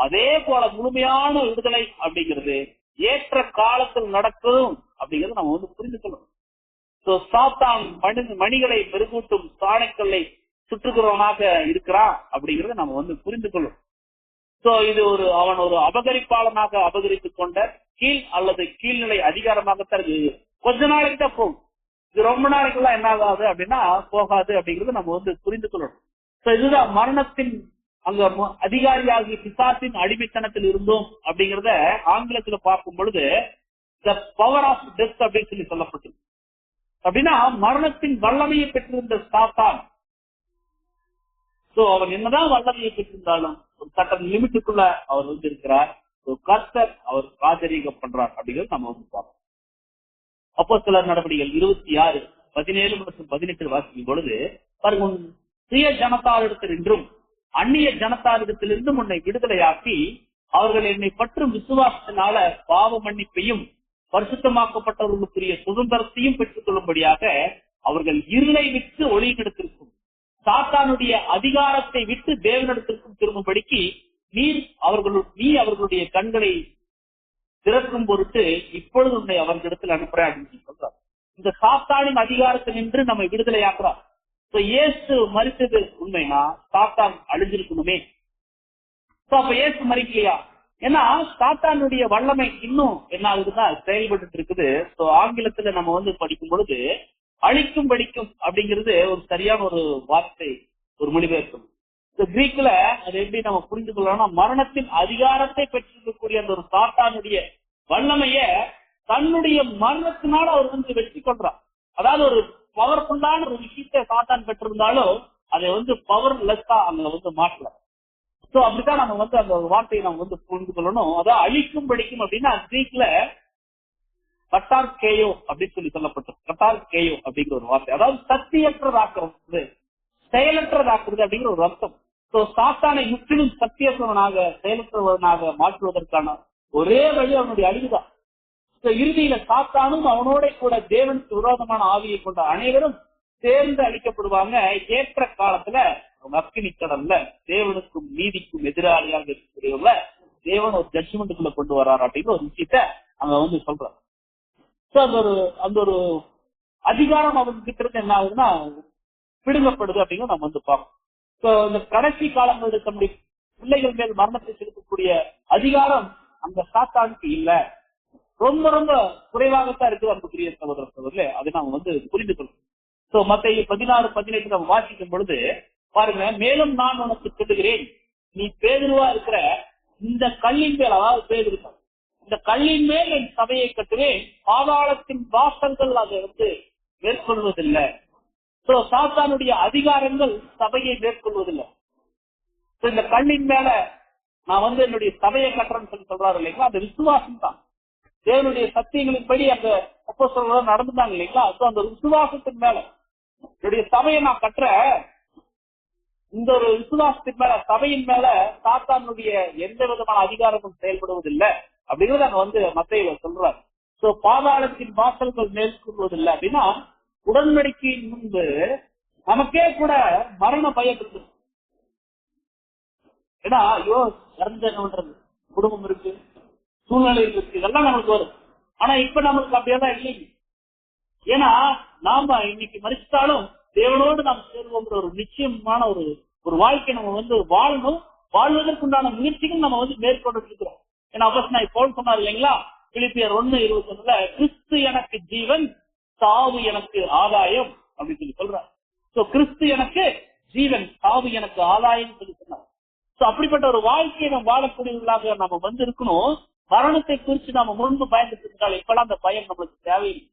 அதே போல முழுமையான விடுதலை அப்படிங்கிறது ஏற்ற காலத்தில் நடக்கும் அப்படிங்கறது நம்ம வந்து புரிந்து கொள்ளணும். சாத்தான் மணிகளை பெருகூட்டும் சாணைக்கல்லை சுற்றுகிறவனாக இருக்கிறான் அப்படிங்கறத நம்ம வந்து புரிந்து கொள்ளும். இது அவன் ஒரு அபகரிப்பாளனாக அபகரித்துக் கொண்ட கீழ் அல்லது கீழ்நிலை அதிகாரமாகத்தான் இது. கொஞ்ச நாளைக்கு தான் போகும், இது ரொம்ப நாளைக்கு எல்லாம் என்ன ஆகாது அப்படின்னா போகாது அப்படிங்கறது நம்ம வந்து புரிந்து கொள்ளணும். இதுதான் மரணத்தின் அங்க அதிகாரியாகிய பிசாசின் அடிமைத்தனத்தில் இருந்தோம் அப்படிங்கறத ஆங்கிலத்துல பார்க்கும் பொழுது த பவர் ஆஃப் டெத் அப்படின்னு சொல்லி சொல்லப்பட்டது. அப்படின்னா மரணத்தின் வல்லமையை பெற்றிருந்த சாத்தான், அவன் என்னதான் வல்லமையை பெற்றிருந்தாலும் ஒரு சட்ட லிமிட்டுக்குள்ள அவர் வந்து இருக்கிறார். கர்த்தர் அவர் ராஜரீகம் பண்றார் அப்படிங்கிறது நம்ம வந்து பார்ப்போம். அப்போஸ்தலர் நடவடிக்கைகள் 26:17 மற்றும் 18 வாசிக்கும் பொழுது பாருங்க, சுய ஜனத்தாரிடத்தில் என்றும் அந்நிய ஜனத்தாரிடத்திலிருந்து உன்னை விடுதலையாக்கி அவர்கள் என்னை பற்றும் விசுவாசத்தினால பாவ மன்னிப்பையும் பரிசுத்தமாக்கப்பட்டவர்களுக்குரிய சுதந்திரத்தையும் பெற்றுக் கொள்ளும்படியாக அவர்கள் இருளை விட்டு ஒளியிடத்திற்கும் சாத்தானுடைய அதிகாரத்தை விட்டு தேவனிடத்திற்கும் திரும்பும்படிக்கு நீ அவர்களுடைய கண்களை திறக்கும் பொருட்டு இப்பொழுது உன்னை அவர்களிடத்தில் அனுப்புறேன் அப்படின்னு சொல்றார். இந்த சாத்தானின் அதிகாரத்தில் நின்று நம்மை விடுதலையாக்குறார். இயேசு மரித்தது உண்மைனா சாத்தான் அழிஞ்சிருக்கணுமே. அப்ப இயேசு மரிக்கலையா? ஏன்னா சாத்தானுடைய வல்லமை இன்னும் என்ன ஆகுதுன்னா செயல்பட்டு இருக்குது. ஆங்கிலத்துல நம்ம வந்து படிக்கும் பொழுது அழிக்கும் படிக்கும் அப்படிங்கிறது ஒரு சரியான ஒரு வார்த்தை, ஒரு மொழிபெயர்ப்பு. கிரீக்ல அது எப்படி நம்ம புரிந்து கொள்ளலாம்னா, மரணத்தின் அதிகாரத்தை பெற்றிருக்கக்கூடிய அந்த ஒரு சாத்தானுடைய வல்லமைய தன்னுடைய மரணத்தினால அவர் வந்து வெற்றி கொள்றார். அதாவது ஒரு பவர்ஃபுல்லான ஒரு விஷயத்தை சாத்தான் பெற்றிருந்தாலும் அதை வந்து பவர்லெஸ்ஸா அங்க வந்து மாற்றல. சோ அப்படித்தான் நம்ம வந்து அந்த வார்த்தையை நம்ம வந்து புரிந்து கொள்ளணும். அதான் அழிக்கும் படிக்கும் அப்படின்னா கிரீக்ல கட்டார் கேயோ அப்படின்னு சொல்லப்பட்டது. கட்டார் கேயோ அப்படிங்கிற ஒரு வார்த்தை, அதாவது சக்தியற்றதாக்குறது, செயலற்றதாக்குறது அப்படிங்கிற ஒரு அர்த்தம். சோ சாத்தானை முற்றிலும் சக்தியற்றவனாக செயலற்றவனாக மாற்றுவதற்கான ஒரே வழி அவனுடைய அழிவுதான். இறுதியில சாத்தானும் அவனோட கூட தேவனுக்கு விரோதமான ஆவியை கொண்ட அனைவரும் சேர்ந்து அழிக்கப்படுவாங்க. ஏற்ற காலத்துல அக்கினி கடல்ல தேவனுக்கும் நீதிக்கும் எதிராளியாக இருக்கக்கூடியவங்க தேவன் ஒரு ஜட்ஜ்மெண்ட்டுக்குள்ள கொண்டு வர்றாரு அப்படிங்கிற ஒரு விஷயத்த அங்க வந்து சொல்றாரு. அந்த ஒரு அதிகாரம் அவங்க கிட்ட இருந்து என்ன ஆகுதுன்னா பிடுங்கப்படுது அப்படிங்கிறது நம்ம வந்து பார்க்கணும். இந்த கடைசி காலங்களில் தம்முடைய பிள்ளைகள் மேல் மரணத்தை செலுத்தக்கூடிய அதிகாரம் அந்த சாத்தானுக்கு இல்ல, ரொம்ப ரொம்ப குறைவாகத்தான் இருக்குது அன்புக்குரிய சகோதர சகோதரர்களே. அதை நாம் வந்து புரிந்து கொள்ளும். மத்தேயு 16:18 நம்ம வாசிக்கும் பொழுது பாருங்க, மேலும் நான் உனக்கு சொல்லுகிறேன், நீ பேதுருவா இருக்கிற இந்த கல்லின் மேல், அதாவது பேதுரு இந்த கல்லின் மேல் என் சபையை கட்டுவேன், பாதாளத்தின் வாசல்கள் அதை வந்து மேற்கொள்வதில்லை. சாத்தானுடைய அதிகாரங்கள் சபையை மேற்கொள்வதில்லை. இந்த கல்லின் மேல நான் வந்து என்னுடைய சபையை கட்டுறேன்னு சொல்லி சொல்றாரு இல்லைங்களா, அந்த விசுவாசம் தான். தேவனுடைய சத்தியங்களின் படி அந்த அப்போஸ்தலர்கள் நடந்துட்டாங்க இல்லைங்களா. அந்த விசுவாசத்தின் மேல என்னுடைய சபையை நான் கட்டுற, இந்த ஒரு விசுவாசத்தின் மேல சபையின் மேல சாத்தானுடைய எந்த விதமான அதிகாரமும் செயல்படுவதில்லை அப்படிங்கறத அங்க வந்து மத்தேயுல சொல்றாரு. பாதாளத்தின் வாசல்கள் மேற்கொள்வதில்லை அப்படின்னா உடன்படிக்கையின் முன்பு நமக்கே கூட மரண பயம் இருக்கு. ஏன்னா ஐயோ இறந்து என்ன பண்றது, குடும்பம் இருக்கு, சூழ்நிலை இருக்கு, இதெல்லாம் நமக்கு வரும். ஆனா இப்ப நம்மளுக்கு அப்படியெல்லாம் இல்லைங்க. ஏன்னா நாம இன்னைக்கு மறிச்சிட்டாலும் தேவனோடு நாம் சேருவோங்கிற ஒரு நிச்சயமான ஒரு வாழ்க்கை நம்ம வந்து வாழணும். வாழ்வதற்குண்டான முயற்சிகள் நம்ம வந்து மேற்கொண்டு இருக்கிறோம். ஏன்னா அப்போஸ்தலனாகிய பவுல் சொன்னார் இல்லைங்களா, பிலிப்பியர் 1:21 கிறிஸ்து எனக்கு ஜீவன், சாவு எனக்கு ஆதாயம் அப்படின்னு சொல்லி சொல்றார். கிறிஸ்து எனக்கு ஜீவன், சாவு எனக்கு ஆதாயம் சொல்லி சொன்னார். அப்படிப்பட்ட ஒரு வாழ்க்கையை நம்ம வாழக்கூடியவர்களாக நம்ம வந்து இருக்கணும். மரணத்தை குறித்து நாம முன்பு பயந்துட்டு இருந்தாலும் இப்பெல்லாம் அந்த பயம் நம்மளுக்கு தேவையில்லை.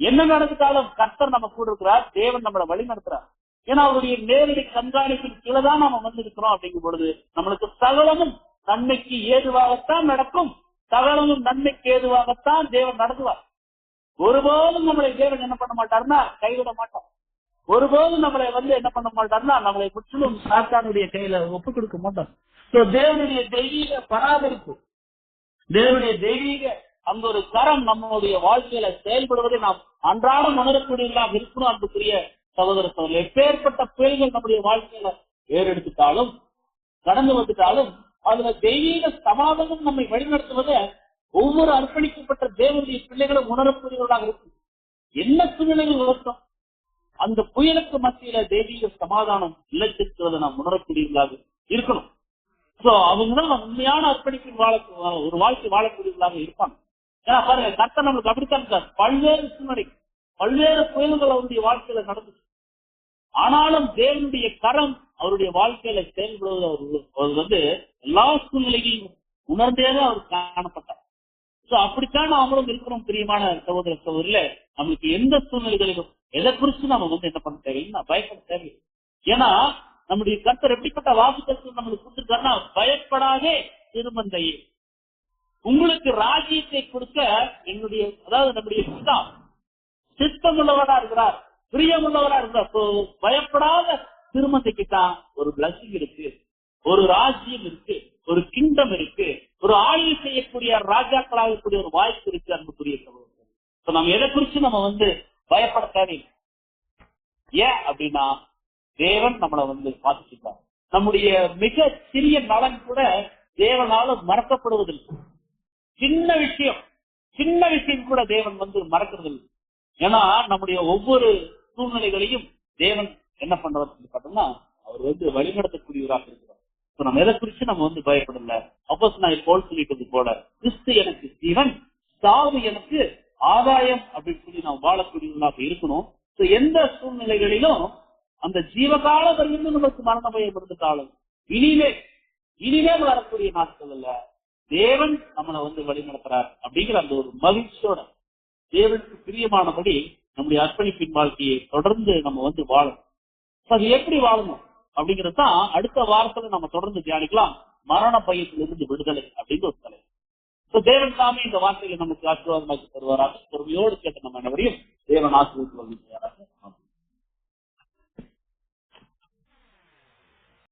என்ன நடந்தாலும் கர்த்தர் நம்ம கூட இருக்கிறார், தேவன் நம்மளை வழி நடத்துறார். ஏன்னா அவருடைய நேரடி கண்காணிப்பின் கீழதான் நாம வந்து இருக்கிறோம். அப்படிங்கும் பொழுது நம்மளுக்கு சகலமும் நன்மைக்கு ஏதுவாகத்தான் நடக்கும், சகலமும் நன்மைக்கு ஏதுவாகத்தான் தேவன் நடத்துவார். ஒருபோதும் நம்மளை தேவன் என்ன பண்ண மாட்டாருன்னா கைவிட மாட்டார். ஒருபோதும் நம்மளை வந்து என்ன பண்ண மாட்டாருன்னா நம்மளை முற்றிலும் சாத்தானுடைய கையில ஒப்புக் கொடுக்க மாட்டார். தேவனுடைய தெய்வீக பராமரிப்பு, தேவனுடைய தெய்வீக அந்த ஒரு கரம் நம்மளுடைய வாழ்க்கையில செயல்படுவதை நாம் அன்றாடம் உணரக்கூடியவர்களாக இருக்கணும். அன்புக்குரிய சகோதர சகோதரர்கள், எப்பேற்பட்ட புயல்கள் நம்முடைய வாழ்க்கையில ஏறெடுத்துட்டாலும் கடந்து வந்துட்டாலும் அதுல தெய்வீக சமாதானம் நம்மை வழிநடத்துவதை ஒவ்வொரு அர்ப்பணிக்கப்பட்ட தேவனுடைய பிள்ளைகளும் உணரக்கூடியவர்களாக இருக்கும். என்ன சூழ்நிலைகள் வருத்தம், அந்த புயலுக்கு மத்தியில தெய்வீக சமாதானம் நிலைத்திருக்கிறத நாம் உணரக்கூடியவர்களாக இருக்கணும். அவங்கதான் உண்மையான அர்ப்பணிப்பின் ஒரு வாழ்க்கை வாழக்கூடியவர்களாக இருப்பாங்க. ஏன்னா பாருங்க, கர்த்தர் நம்மளுக்கு அப்படித்தான் இருக்கார். பல்வேறு சூழ்நிலை, பல்வேறு புயல்கள் அவருடைய வாழ்க்கையில நடந்துச்சு. ஆனாலும் தேவனுடைய கரம் அவருடைய வாழ்க்கையில செயல்படுவது அவர் வந்து எல்லா சூழ்நிலைகளையும் உணர்ந்தேதான் அவர் காணப்பட்டார். அப்படித்தான் நாமளும் இருக்கிறோம். பிரியமான சகோதர சகோதரில, நம்மளுக்கு எந்த சூழ்நிலைகளிலும் எதை குறிச்சு நம்ம வந்து என்ன பண்ண தேவையில்லை, பயப்பட தேவையில்லை. ஏன்னா நம்முடைய கர்த்தர் எப்படிப்பட்ட வாக்குத்தத்தம் நம்மளுக்கு கொடுத்திருக்காருன்னா, பயப்படாதே திருமந்தையே, உங்களுக்கு ராஜ்யத்தை கொடுக்க என்னுடைய, அதாவது நம்முடைய சித்தமுள்ளவரா இருக்கிறார், பிரியமுள்ளவரா இருக்கிறார். பயப்படாத திருமந்தைக்கு தான் ஒரு பிளஸிங் இருக்கு, ஒரு ராஜ்யம் இருக்கு, ஒரு கிங்டம் இருக்கு, ஒரு ஆய்வு செய்யக்கூடிய ராஜாக்களாகக்கூடிய ஒரு வாய்ப்பு இருக்கு. அன்புக்குரிய சகோதரர்கள், நம்ம எதை குறிச்சு நம்ம வந்து பயப்பட தேவையில்லை. ஏன் அப்படின்னா தேவன் நம்மளை வந்து பார்த்துட்டார். நம்முடைய மிக சிறிய நலன் கூட தேவனால மறக்கப்படுவதில்லை. சின்ன விஷயம் கூட தேவன் வந்து மறக்கிறதில்லை. ஏன்னா நம்முடைய ஒவ்வொரு சூழ்நிலைகளையும் தேவன் என்ன பண்றதுன்னு பார்த்தோம்னா அவர் வந்து வழிநடத்தக்கூடியவராக இருக்கிறார். நம்ம எதை குறிச்சு நம்ம வந்து பயப்படல. அப்போஸ்தலனாகிய பவுல் சொல்லிட்டது போல, கிறிஸ்து எனக்கு ஜீவன், சாவு எனக்கு ஆதாயம் அப்படின்னு சொல்லி நாம் வாழக்கூடியவர்களாக இருக்கணும். எந்த சூழ்நிலைகளிலும் அந்த ஜீவகால வரையிலும் நமக்கு மரண பயம் இருந்துட்டாலும் இனிமேல் வரக்கூடிய நாட்கள் அல்ல, தேவன் நம்மளை வந்து வழி நடத்துறார் அப்படிங்கிற அந்த ஒரு மகிழ்ச்சியோட தேவனுக்கு பிரியமானபடி நம்முடைய அர்ப்பணிப்பின் வாழ்க்கையை தொடர்ந்து நம்ம வந்து வாழணும். அது எப்படி வாழணும் அப்படிங்கிறது தான் அடுத்த வாரத்துல நம்ம தொடர்ந்து தியானிக்கலாம். மரண பயத்திலிருந்து விடுதலை அப்படின்னு ஒரு தலை. தேவன் சாமி இந்த வார்த்தைகளை நமக்கு ஆசீர்வாதமாக்கி தருவாராக. பொறுமையோடு கேட்ட நம்ம அனைவரையும் தேவன் ஆசீர்வதித்து